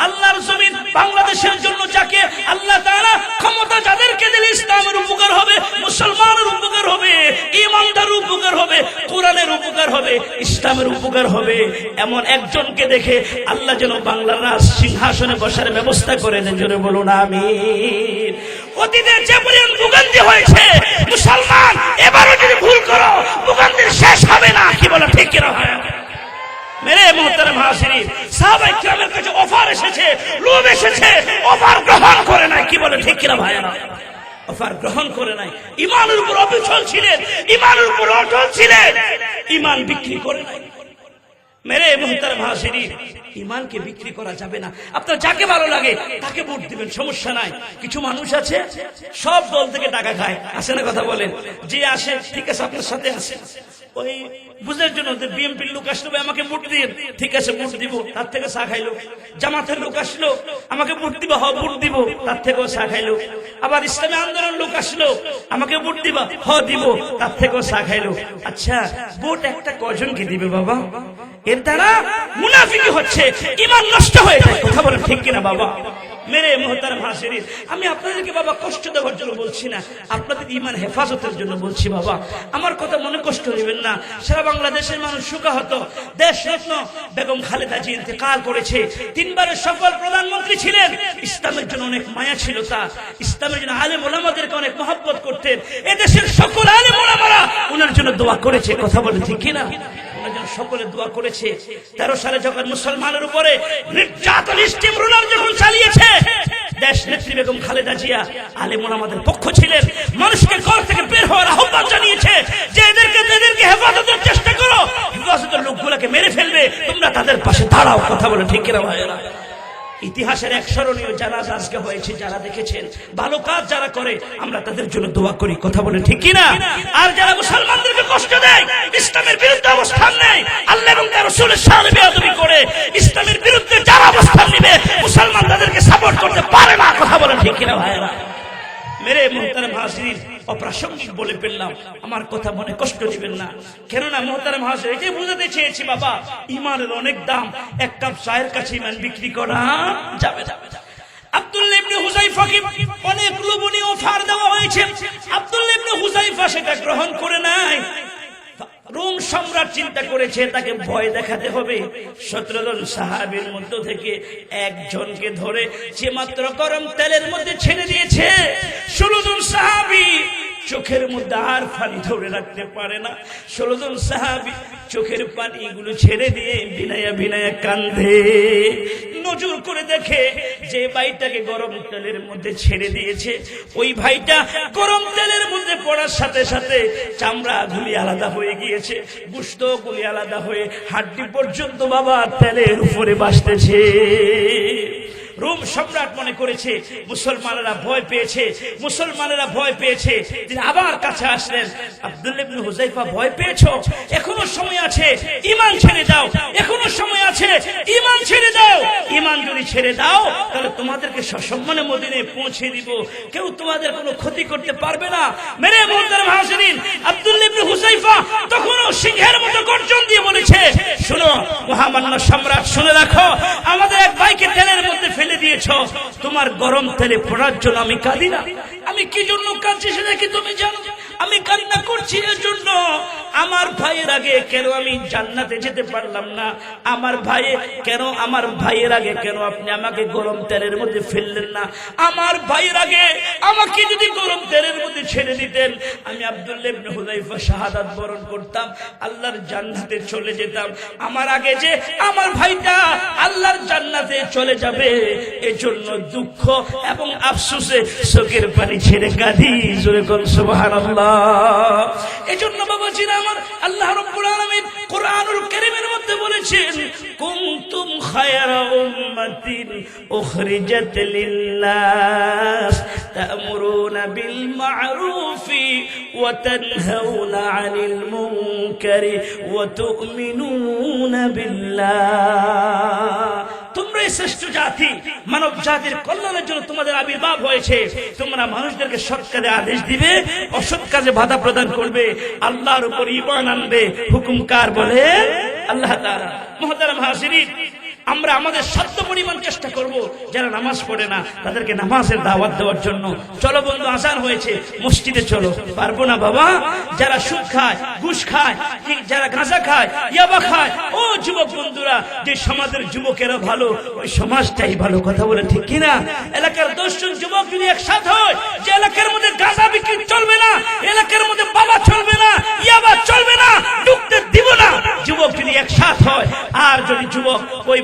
আল্লাহর জমিন বাংলাদেশের জন্য যাকে আল্লাহ তাআলা ক্ষমতা যাদেরকে দিলে ইসলামের উপকার হবে, মুসলমানের উপকার হবে, ইমানদার উপকার হবে, কোরআনের উপকার হবে, ইসলামের উপকার হবে, এমন একজনকে দেখে আল্লাহ যেন বাংলার রাজ সিংহাসনে বসার ব্যবস্থা করে দেন। জোরে বলুন আমিন। অতীতে যে পরিমাণ ভোগান্তি হয়েছে, মুসলমান এবারও যদি ভুল করো ভোগান্তির শেষ হবে না। কি বলে ঠিক কিনা ভাই? মেরে মুহতারাম হাজিরিন, সাহাবায়ে কিরামের কাছে অফার এসেছে, লোভ এসেছে, অফার গ্রহণ করে নাই। কি বলে ঠিক কিনা ভাইরা? অফার গ্রহণ করে নাই। ইমানের উপর অবিচল ছিলেন, ইমানের উপর অটল ছিলেন, ইমান বিক্রি করে নাই। মেরে মুহতারাম হাজিরিন, ইমানকে বিক্রি করা যাবে না। আপনার যাকে ভালো লাগে তাকে ভোট দিবেন, সমস্যা নাই। কিছু মানুষ আছে সব দল থেকে টাকা খায়, আসে না? কথা বলেন। যে আসে ঠিক আছে আপনার সাথে আসে, ওই বুঝার জন্য বিএনপির লোক আসলো আমাকে ভোট দিন, ঠিক আছে ভোট দিব, তার থেকে চা খাইলো। জামাতের লোক আসলো আমাকে ভোট দিব, হ ভোট দিব, তার থেকেও চা খাইলো। আবার ইসলামী আন্দোলন লোক আসলো আমাকে ভোট দিবা, হ দিব, তার থেকেও চা খাইলো। আচ্ছা ভোট একটা কজনকে দিবে বাবা? এর দ্বারা মুনাফিকি হচ্ছে, ঈমান নষ্ট হয়ে যায়। কথা বলে ঠিক কিনা বাবা? মেরে মুহতারাম হাজিরিন, আমি আপনাদেরকে বাবা কষ্ট দেওয়ার জন্য বলছি না, আপনাদের ঈমান হেফাজতের জন্য বলছি বাবা। আমার কথা মনে কষ্ট নেবেন না। সারা বাংলাদেশের মানুষ শোকাহত। দেশরত্ন বেগম খালেদা জিয়া ইন্তেকাল করেছে। 3 বারের সফল প্রধানমন্ত্রী ছিলেন। ইসলামের জন্য অনেক মায়া ছিল তার, ইসলামের জন্য আলেম ওলামাদেরকে অনেক মহব্বত করতেন। এদেশের সকল আলেম ওলামারা ওনার জন্য দোয়া করেছে। কথা বলে ঠিক কিনা? সকলে দোয়া করেছে। 13 সালে যখন মুসলমানের উপরে নির্যাতন স্টিমরোলার যখন চালিয়েছে, দেশ নেত্রী বেগম খালেদা জিয়া আলেম ওলামাদের পক্ষ ছিলেন। মানুষকে ঘর থেকে বের হওয়ার আহ্বান জানিয়েছে যে এদেরকে হেফাজতের চেষ্টা করো, হেফাজতের লোকগুলোকে মেরে ফেলবে, তোমরা তাদের পাশে দাঁড়াও। কথা বলে ঠিক কিনা ভাইয়েরা? ইতিহাসের এক স্মরণীয় জানাজা আজকে হয়েছে। যারা দেখেছেন, ভালো কাজ যারা করে আমরা তাদের জন্য দোয়া করি। কথা বলে ঠিক কিনা? আর যারা মুসলমানদেরকে কষ্ট দেয়, ইসলামের বিরুদ্ধে অবস্থান নেয়, আল্লাহ এবং তার রাসূলের সামনে বেয়াদবি করে, ইসলামের বিরুদ্ধে যারা অবস্থান নেবে মুসলমান তাদেরকে সাপোর্ট করতে পারে না। কথা বলে ঠিক কিনা ভাইরা? মেরে মুহতারাম হাজিরিন, অপ্রাসঙ্গিক বলে ফেললাম, আমার কথা মনে কষ্ট দিবেন না। কেননা মুহতারাম হাজির, এটাই বুঝাতে চেয়েছি বাবা, ইমানের অনেক দাম। এক কাপ চায়ের কাছে ইমান বিক্রি করা যাবে না। আব্দুল্লাহ ইবনে হুযায়ফাকে অনেক লোভনীয় অফার দেওয়া হয়েছে। আব্দুল্লাহ ইবনে হুযায়ফা সেটা গ্রহণ করে নাই। রোম সম্রাট চিন্তা করেছে তাকে ভয় দেখাতে হবে। 17 জন সাহাবীর মধ্য থেকে একজনকে ধরে যে মাত্র গরম তেলের মধ্যে ছেড়ে দিয়েছে। 16 জন সাহাবী চোখের মধ্যে আর পানি ধরে রাখতে পারে না। 16 জন সাহাবী চোখের পানিগুলো ছেড়ে দিয়ে বিনায়া বিনায়া কান্দে। নজর করে দেখে যে ভাইটাকে গরম তেলের মধ্যে ছেড়ে দিয়েছে, ওই ভাইটা গরম তেলের মধ্যে পড়ার সাথে সাথে চামড়া গুলি আলাদা হয়ে গিয়েছে, গোশত গুলি আলাদা হয়ে হাড্ডি পর্যন্ত বাবা তেলের উপরে ভাসতেছে। রোম সম্রাট মনে করেছে মুসলমানেরা ভয় পেয়েছে, মুসলমানেরা ভয় পেয়েছে। তিনি আবার কাছে আসলেন। আব্দুল্লাহ ইবনে হুযায়ফা, ভয় পেয়েছো? এখনো সময় আছে, ঈমান ছেড়ে দাও। এখনো সময় আছে, ঈমান ছেড়ে দাও। ঈমান যদি ছেড়ে দাও তাহলে তোমাদেরকে সসম্মানে মদিনায় পৌঁছে দিব, কেউ তোমাদের কোনো ক্ষতি করতে পারবে না। মেরে মুহতারাম হাজিরিন, আব্দুল্লাহ ইবনে হুযায়ফা তখনও সিংহের মতো গর্জন দিয়ে বলেছে, শোনো মহামান্য সম্রাট, শুনে রাখো, আমাদের এক ভাইকে তেলের মধ্যে ফেলে দিয়েছো। তোমার গরম তেলে পড়ার জন্য আমি কাঁদি না। আমি কি জন্য কাঁদছি সেটা কি তুমি জানো? আমি কান্না করছি এর জন্য, আমার ভাইয়ের আগে কেন আমি জান্নাতে যেতে পারলাম না? আমার ভাইয়ের আগে কেন আপনি আমাকে গরম তেলের মধ্যে ফেললেন না? আমার ভাইয়ের আগে আমাকে যদি গরম তেলের মধ্যে ছেড়ে দিতেন, আমি আব্দুল্লাহ ইবনে হুযায়ফা শাহাদাত বরণ করতাম, আল্লাহর জান্নাতে চলে যেতাম। আমার আগে যে আমার ভাইটা আল্লাহর জান্নাতে চলে যাবে, এজন্য দুঃখ এবং আফসোসে চোখের পানি ছেড়ে কাঁদি। জোরে কোন সুবহানাল্লাহ। এজন্য বাবাজিরা আমার, আল্লাহ রাব্বুল আলামিন কোরআনুল কারীমের মধ্যে বলেছেন, কুনতুম খায়রা উম্মাতিন উখরিজাত লিন-নাস তা'মুরুনা বিল মা'রুফি ওয়া তানহাউনা আনিল মুনকারি ওয়া তু'মিনুনা বিল্লাহ। তোমরা তোমরাই শ্রেষ্ঠ জাতি, মানব জাতির কল্যাণের জন্য তোমাদের আবির্ভাব হয়েছে। তোমরা মানুষদেরকে সৎ কাজে আদেশ দিবে, অসৎ কাজে বাধা প্রদান করবে, আল্লাহর উপর ঈমান আনবে। হুকুম কার বলে? আল্লাহ তাআলা। মুহতারাম হাজিরিন, আমরা আমাদের সাধ্য পরিমাণ চেষ্টা করব যারা নামাজ পড়ে না তাদেরকে নামাজের দাওয়াত দেওয়ার জন্য। চলো বন্ধু, আজান হয়েছে, মসজিদে চলো। পারবো না বাবা? যারা সুদ খায়, ঘুষ খায়, যারা গাঁজা খায়, ইয়াবা খায়, ও যুবক বন্ধুরা, যে সমাজের যুবকেরা ভালো, ওই সমাজটাই ভালো। কথা বলে ঠিক কিনা? এলাকার 10 জন যুবক যদি একসাথে হয়, যে এলাকার মধ্যে গাঁজা বিক্রি চলবে না, এলাকার মধ্যে বাবা চলবে না, ইয়াবা চলবে না, ঢুকতে দিব না, যুবক যদি একসাথ হয়, আর যদি যুবক ওই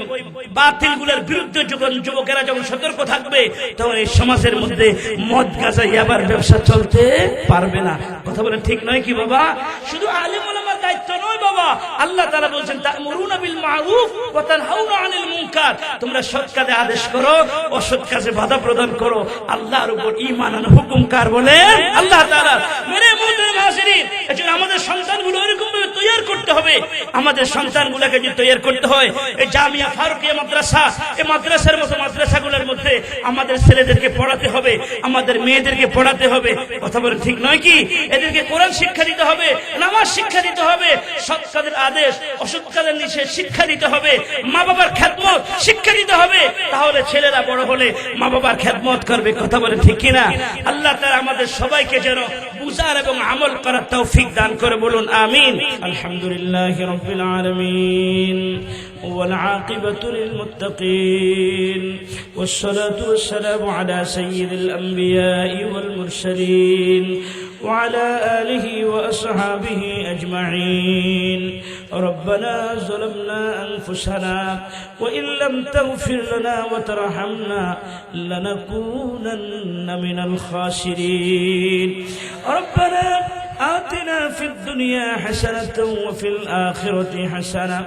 বাতিলগুলোর বিরুদ্ধে যখন যুবকেরা যখন সতর্ক থাকবে, তখন এই সমাজের মধ্যে মদ গাঁজা ইয়াবার ব্যবসা চলতে পারবে না। কথা বলেন ঠিক নয় কি বাবা? শুধু আলেম ওলামার দায়িত্ব নয় বাবা, আল্লাহ তাআলা বলেন তা'মুরুনা বিল মারুফ ওয়া তানহাউনা আনিল মুনকার। তোমরা সৎ কাজে আদেশ করো, অসৎ কাজে বাধা প্রদান করো। আল্লাহর উপর ঈমান আনো। হুকুম কার বলে? আল্লাহ তাআলা। মেরে মুহতারাম হাজিরিন, এজন্য আমাদের সন্তানগুলো এরকম ভাবে তৈরি করতে হবে। আমাদের সন্তানগুলোকে যদি তৈরি করতে হয়, এই জামিয়া ফারুকিয়া মাদ্রাসা, এই মাদ্রাসার মতো মাদ্রাসাগুলোর মধ্যে আমাদের ছেলেদেরকে পড়াতে হবে, আমাদের মেয়েদেরকে পড়াতে হবে। কথা বলে ঠিক নয় কি? এদেরকে কোরআন শিক্ষা দিতে হবে, নামাজ শিক্ষা দিতে হবে, সৎ কাজের আদেশ, অসৎ কাজের নিষেধ শিক্ষা দিতে হবে, মা বাবার খেদমত শিক্ষা দিতে হবে। তাহলে ছেলেরা বড় হলে মা বাবার খেদমত করবে। কথা বলে ঠিক কিনা? আল্লাহ তাআলা আমাদের সবাইকে যেন বুঝার এবং আমল করার তৌফিক দান করে। বলুন আমিন। আলহামদুলিল্লাহি রাব্বিল আলামিন ওয়াল আকিবাতু লিল মুত্তাকিন ওয়াস সালাতু ওয়াস সালামু আলা সাইয়্যিদিল আমবিয়াই ওয়াল মুরসালিন وعلى آله وأصحابه أجمعين. ربنا ظلمنا أنفسنا وإن لم تغفر لنا وترحمنا لنكونن من الخاسرين. ربنا آتنا في الدنيا حسنة وفي الآخرة حسنة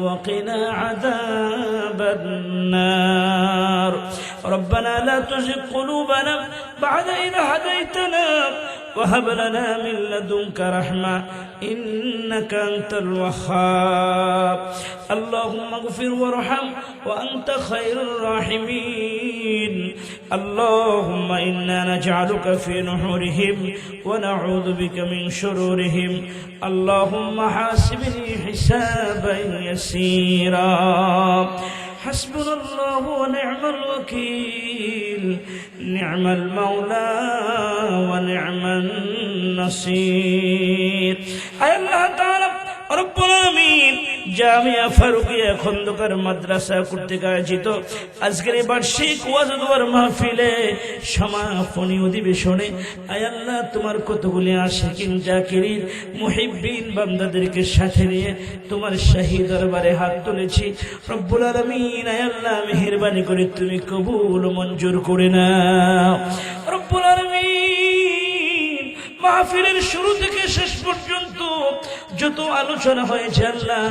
وقنا عذاب النار. ربنا لا تزغ قلوبنا بعد إذ هديتنا وهب لنا من لدنك رحمة إنك أنت الوهاب. اللهم اغفر وارحم وأنت خير الراحمين. اللهم إنا نجعلك في نحورهم ونعوذ بك من شرورهم. اللهم حاسبني حسابا يسيرا. حسبنا الله ونعم الوكيل. نعم المولى ونعم النصير. أي الله تعالى رب العالمين জামিয়া ফারুকিয়া খন্দকার মাদ্রাসা কর্তৃক আয়োজিত আজকের এই বার্ষিক ওয়াজ দোয়ার মাহফিলে সমাপনী অধিবেশনে আয় আল্লাহ তোমার কতগুলি আশিকিন জাকিরিন মুহিব্বিন বান্দাদেরকে সাথে নিয়ে তোমার শাহী দরবারে হাত তুলেছি। রব্বুল আলামিন আয় আল্লাহ মেহেরবানি করে তুমি কবুল মঞ্জুর করে নাও। রব্বুল আলামিন মাহফিলের শুরু থেকে শেষ পর্যন্ত যত আলোচনা হয়েছে আল্লাহ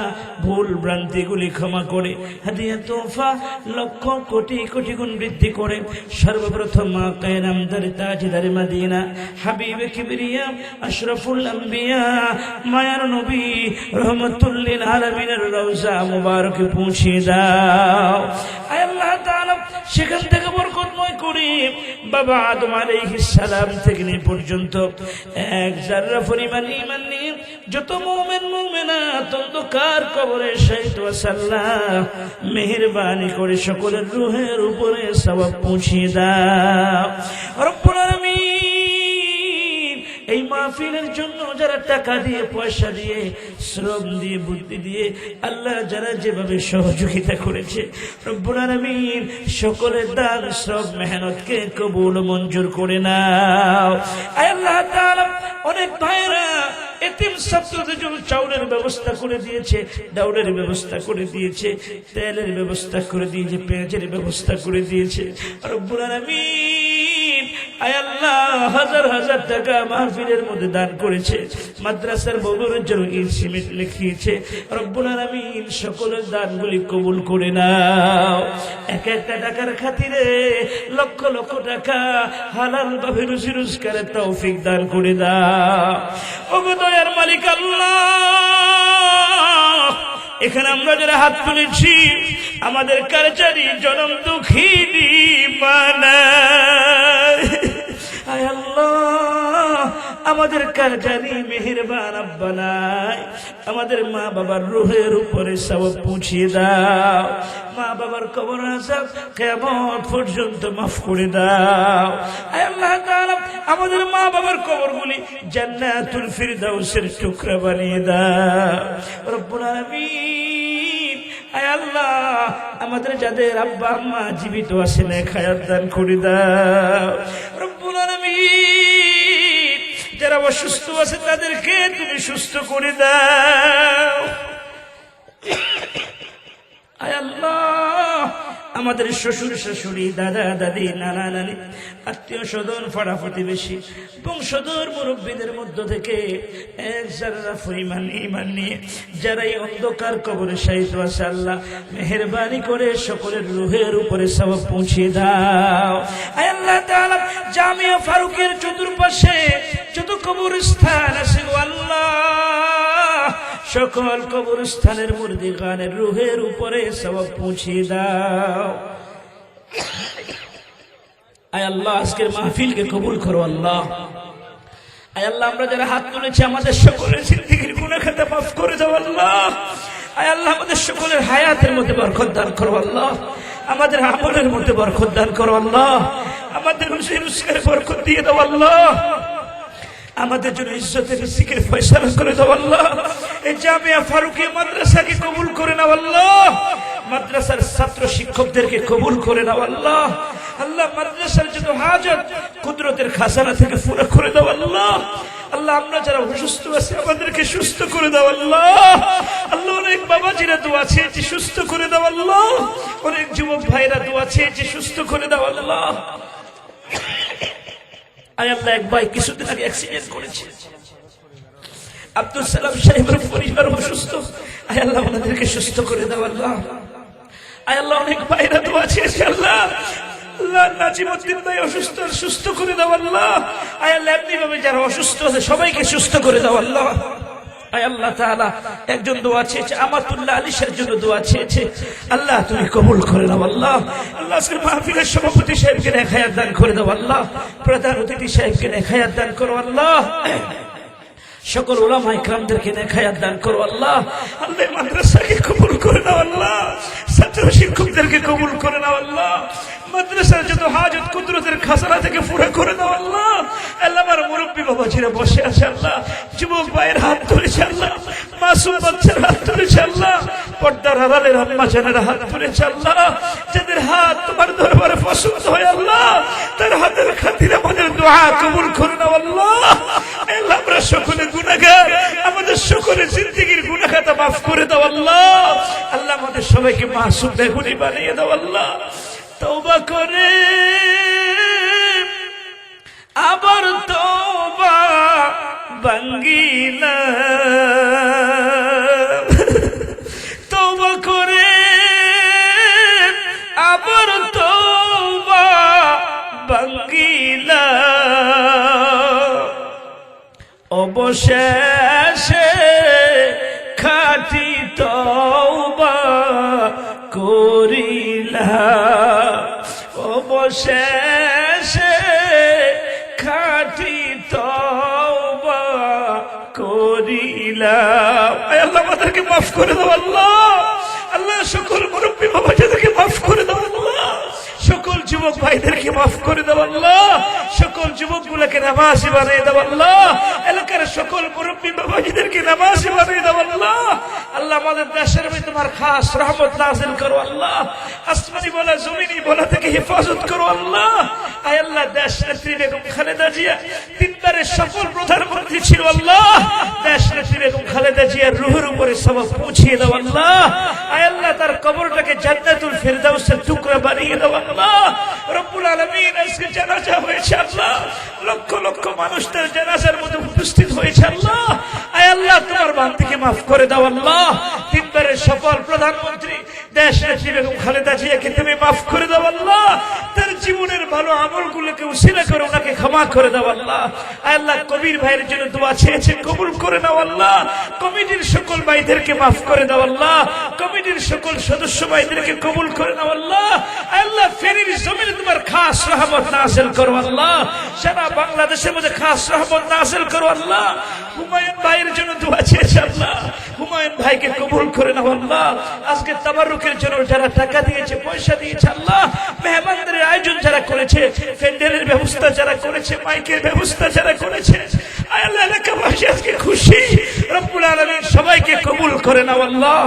ভুল ভ্রান্তিগুলি ক্ষমা করে হাদিয়া তোফা লক্ষ কোটি কোটি গুণ বৃদ্ধি করে সর্বপ্রথম আকায়ে নামদার তাজদার মদিনা হাবিবে কিবরিয়া আশরাফুল আম্বিয়া মায়ার নবী রহমাতুল লিল আলামিনের রওজা মুবারকে পৌঁছে দাও। আয় আল্লাহ তাআলা সেখান থেকে বরকতময় করে বাবা আদম আলাইহিস সালাম থেকে নিয়ে পর্যন্ত এক যারা পরিমাণ ঈমান নিয়ে যত মুমিন মুমিনাত অন্ধকার কবরে শাহীদ ওয়াসাল্লাম মেহেরবানি করে সকলের রূহের উপরে সওয়াব পৌঁছে দাও। রব্বুল আলামিন এই মাহফিলের জন্য যারা টাকা দিয়ে পয়সা দিয়ে শ্রম দিয়ে বুদ্ধি দিয়ে আল্লাহ যারা যেভাবে সহযোগিতা করেছে রব্বুল আলামিন সকলের দান শ্রম মেহনতকে কবুল মঞ্জুর করে নাও। আয় আল্লাহ তাআলা অনেক ভাইরা এতিম ছাত্রদের জন্য চাউলের ব্যবস্থা করে দিয়েছে, ডাউলের ব্যবস্থা করে দিয়েছে, তেলের ব্যবস্থা করে দিয়েছে, পেঁয়াজের ব্যবস্থা করে দিয়েছে। রব্বুল আলামিন আয় আল্লাহ হাজার হাজার টাকা মাহফিলের মধ্যে দান করেছে, মাদ্রাসার ভবনের জন্য ইট সিমেন্ট লিখিয়েছে। রব্বুল আলামিন সকলের দানগুলি কবুল করে নাও। এক একটা টাকার খাতিরে লক্ষ লক্ষ টাকা হালাল ভাবে রুজি রোজগারের তৌফিক দান করে দাও। ওগো দয়ার মালিক আল্লাহ, এখানে আমরা যারা হাত তুলেছি আমাদের কারচারি জনম দুঃখিনী মানা আয় আল্লাহ আমাদের কারজানি মেহেরবান আব্বা নাই আমাদের মা বাবার রূহের উপরে সওয়াব পৌঁছিয়ে দাও মা বাবার কবর আযাব কিয়ামত পর্যন্ত মাফ করে দাও আয় আল্লাহ তাআলা আমাদের মা বাবার কবরগুলি জান্নাতুল ফিরদাউসের টুকরা বানিয়ে দাও রব্বুল আলামিন আয় আল্লাহ আমাদের যাদের আব্বা আম্মা জীবিত আছে নেক হায়াত দান করে দাও রব্বুল আলামিন যারা অসুস্থ আছে তাদেরকে তুমি সুস্থ করে দাও আয় আল্লাহ আমাদের শ্বশুর শাশুড়ি দাদা দাদি নানা নানি আত্মীয় স্বজন পাড়া প্রতিবেশী বংশধর মুরব্বীদের মধ্য থেকে এক যারা পরিমাণ ঈমান নিয়ে যারা এই অন্ধকার কবরে শায়িত আছে আল্লাহ মেহেরবানি করে সকলের রূহের উপরে সওয়াব পৌঁছিয়ে দাও আয় আল্লাহ তাআলা জামিয়া ফারুকের চতুর্পাশে যত কবরস্থান আছে গো আল্লাহ সকল কবরস্থানের মুর্দিগানের রূহের উপরে সওয়াব পৌঁছিয়ে দাও আয় আল্লাহ আজকের মাহফিলকে কবুল করো আল্লাহ আয় আল্লাহ আমরা যারা হাত তুলেছি আমাদের সকলের জিন্দেগীর গুনাহ খাতা মাফ করে দাও আল্লাহ আয় আল্লাহ আমাদের সকলের হায়াতের মধ্যে বরকত দান করো আল্লাহ আমাদের আমলের মধ্যে বরকত দান করো আল্লাহ আমাদের রুজির বরকত দিয়ে দাও আল্লাহ আমাদের জন্য ইজ্জতের রিজিকের ফয়সালা করে দাও আল্লাহ এই জামিয়া ফারুকিয়া মাদ্রাসাকে কবুল করে নাও আল্লাহ মাদ্রাসার ছাত্র শিক্ষকদেরকে কবুল করে নাও আল্লাহ আল্লাহ মাদ্রাসার যত হাজত কুদরতের খাজানা থেকে পুরো করে দাও আল্লাহ আল্লাহ আমরা যারা অসুস্থ আছি আমাদেরকে সুস্থ করে দাও আল্লাহ আল্লাহ অনেক বাবাজিরা দোয়া চেয়েছে সুস্থ করে দাও আল্লাহ অনেক যুবক ভাইরা দোয়া চেয়েছে সুস্থ করে দাও আল্লাহ আয় আল্লাহ এক ভাই কিছুদিন আগে অ্যাক্সিডেন্ট করেছে আব্দুল সালাম সাহেবের পরিবার অসুস্থ আয় আল্লাহ ওনাদেরকে সুস্থ করে দাও আল্লাহ আয় আল্লাহ অনেক ভাইরা দোয়া চেয়েছে আল্লাহ আল্লাহ নাজিমউদ্দিন ভাই অসুস্থ সুস্থ করে দাও আল্লাহ আয় আল্লাহ এমনি ভাবে যারা অসুস্থ আছে সবাইকে সুস্থ করে দাও আল্লাহ আয় আল্লাহ তাআলা একজন দোয়া চেয়েছে আমাতুল্লাহ আলীশের জন্য দোয়া চেয়েছে আল্লাহ তুমি কবুল করে নাও আল্লাহ আল্লাহ আজকের মাহফিলের সভাপতি সাহেবকে নেক হায়াত দান করে দাও আল্লাহ প্রধান অতিথি সাহেবকে নেক হায়াত দান করো আল্লাহ সকল উলামা ইকরামদেরকে নেক হায়াত দান করো আল্লাহ আল্লাহ মাদ্রাসাকে কবুল করে নাও আল্লাহ ছাত্র শিক্ষকদেরকে কবুল করে নাও আল্লাহ মাদ্রাসার যত হাজত কুদরতের খাজানা থেকে পুরো করে দাও আল্লাহ আল্লাহ আমার মুরব্বী বাবাজিরা বসে আছে আল্লাহ যুবক ভাইয়ের হাত ধরেছে আল্লাহ মাসুম বাচ্চার হাত ধরেছে আল্লাহ পর্দার আড়ালের আম্মা জানেরা হাত ধরেছে আল্লাহ যাদের হাত তোমার দরবারে পছন্দ হয় আল্লাহ তার হাতের খাতিরে আমাদের দোয়া কবুল করে নাও আল্লাহ আল্লাহ আমরা সকলে গুনাহগার আমাদের সকলের জিন্দেগীর গুনাহ খাতা মাফ করে দাও আল্লাহ আল্লাহ আমাদের সবাইকে মাসুম বেগুনি বানিয়ে দাও আল্লাহ তওবা করে আবার তওবা ভাঙ্গিলা তওবা করে আবার তওবা ভাঙ্গিলা অবশেষে খাঁটি তওবা করিলা অবশেষে খাঁটি তওবা করিলা আল্লাহ আমাদেরকে মাফ করে দাও আল্লাহ আল্লাহ সকল মুরব্বী বাবাজিদেরকে মাফ করে দাও আল্লাহ সকল যুবক ভাইদেরকে মাফ করে দাও আল্লাহ সকল যুবকগুলোকে নামাজি বানিয়ে দাও আল্লাহ এলাকার সকল মুরব্বী বাবাজিদেরকে নামাজি বানিয়ে দাও আল্লাহ আল্লাহ আমাদের দেশের মধ্যে তোমার খাস রহমত নাযিল করো আল্লাহ আসমানি বলা জমিনি বলা থেকে হেফাজত করো আল্লাহ আয় আল্লাহ দেশ নেত্রী বেগম খালেদা জিয়া তিনবারের সফল প্রধানমন্ত্রী ছিল আল্লাহ দেশ নেত্রী বেগম খালেদা জিয়ার রূহের উপরে সওয়াব পৌঁছিয়ে দাও আল্লাহ আয় আল্লাহ তার কবরটাকে জান্নাতুল ফিরদাউসের টুকরা বানিয়ে দাও আল্লাহ রব্বুল আলামিন আজকে জানাজা হয়েছে আল্লাহ লক্ষ লক্ষ মানুষ তার জানাজার মধ্যে উপস্থিত হয়েছে আল্লাহ আয় আল্লাহ তোমার বান্দাকে মাফ করে দাও আল্লাহ তিনবারের সফল প্রধানমন্ত্রী দেশ নেত্রী বেগম খালেদা জিয়াকে তুমি মাফ করে দাও আল্লাহ, তার জীবনের ভালো আমলগুলোকে উসিলা করে ওনাকে ক্ষমা করে দাও আল্লাহ। আল্লাহ কবির ভাইয়ের জন্য দোয়া চেয়েছে, কবুল করে নাও আল্লাহ। কমিটির সকল ভাইদেরকে মাফ করে দাও আল্লাহ, কমিটির সকল সদস্য ভাইদেরকে কবুল করে নাও আল্লাহ। আল্লাহ ফেনীর জমিনে তোমার খাস রহমত নাযিল করো আল্লাহ, সারা বাংলাদেশের মধ্যে খাস রহমত নাযিল করো আল্লাহ। হুমায়ুন ভাইয়ের জন্য দোয়া চেয়েছে আল্লাহ, হুমায়ুন ভাইকে কবুল করে নাও আল্লাহ। আজকে তাবাররুকের জন্য যারা টাকা দিয়েছে, পয়সা দিয়েছে আল্লাহ, মেহমানদের আয়োজন যারা করেছে, প্যান্ডেলের ব্যবস্থা যারা করেছে, মাইকের ব্যবস্থা যারা করেছে, আল্লাহ এলাকাবাসী আজকে খুশি। রব্বুল আলামিন সবাইকে কবুল করে নাও আল্লাহ।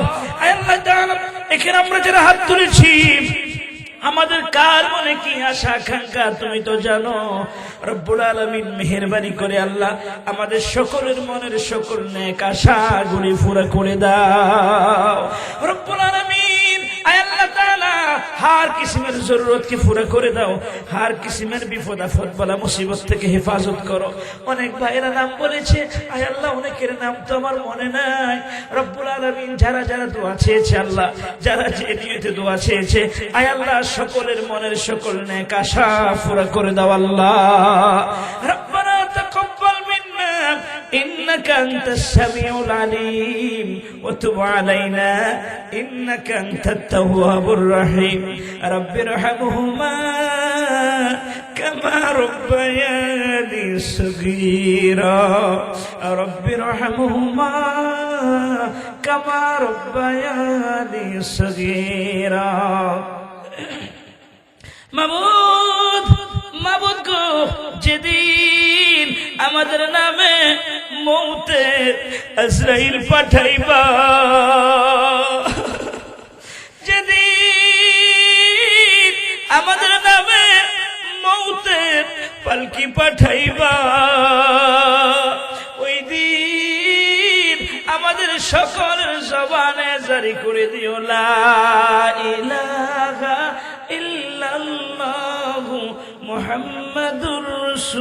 আল্লাহ তাআলা এখানে আমরা যারা হাত তুলেছি, আমাদের কার মনে কি আশা আকাঙ্ক্ষা তুমি তো জানো। রব্বুল আলামিন মেহেরবানি করে আল্লাহ আমাদের সকলের মনের সকল নেক আশাগুলি পুরা করে দাও রব্বুল আলামিন। আল্লাহ তাআলা হার কিসমের জরুরতকে পুরা করে দাও, হার কিসমের বিপদ আপদ বালা মুসিবত থেকে হেফাজত করো। অনেক ভাইরা নাম বলেছে, আয় আল্লাহ অনেকের নাম তো আমার মনে নাই। রব্বুল আলামিন যারা যারা দোয়া চেয়েছে আল্লাহ, যারা যে নিয়তে দোয়া চেয়েছে, আয় আল্লাহ সকলের মনের সকল নেক আশা পুরা করে দাও আল্লাহ। রব্বানা তাকাব্বাল মিন্না ইন্নাকা আনতাস সামিউল আলিম ওয়া তুব আলাইনা ইন্নাকা আনতাত তাওয়াবুর রহিম। রাব্বিরহামহুমা কামা রাব্বায়ানি সগীরা, রাব্বিরহামহুমা কামা রাব্বায়ানি সগীরা। মাবুদ, মাবুদ গো, যেদিন আমাদের নামে মৌতের আজরাইল পাঠাইবা, যেদিন আমাদের নামে মৌতের পালকি পাঠাইবা, ওই দিন আমাদের সকলের জবানে জারি করে দিও লা ইলাহা ইল্লাল্লাহু মুহাম্মাদুর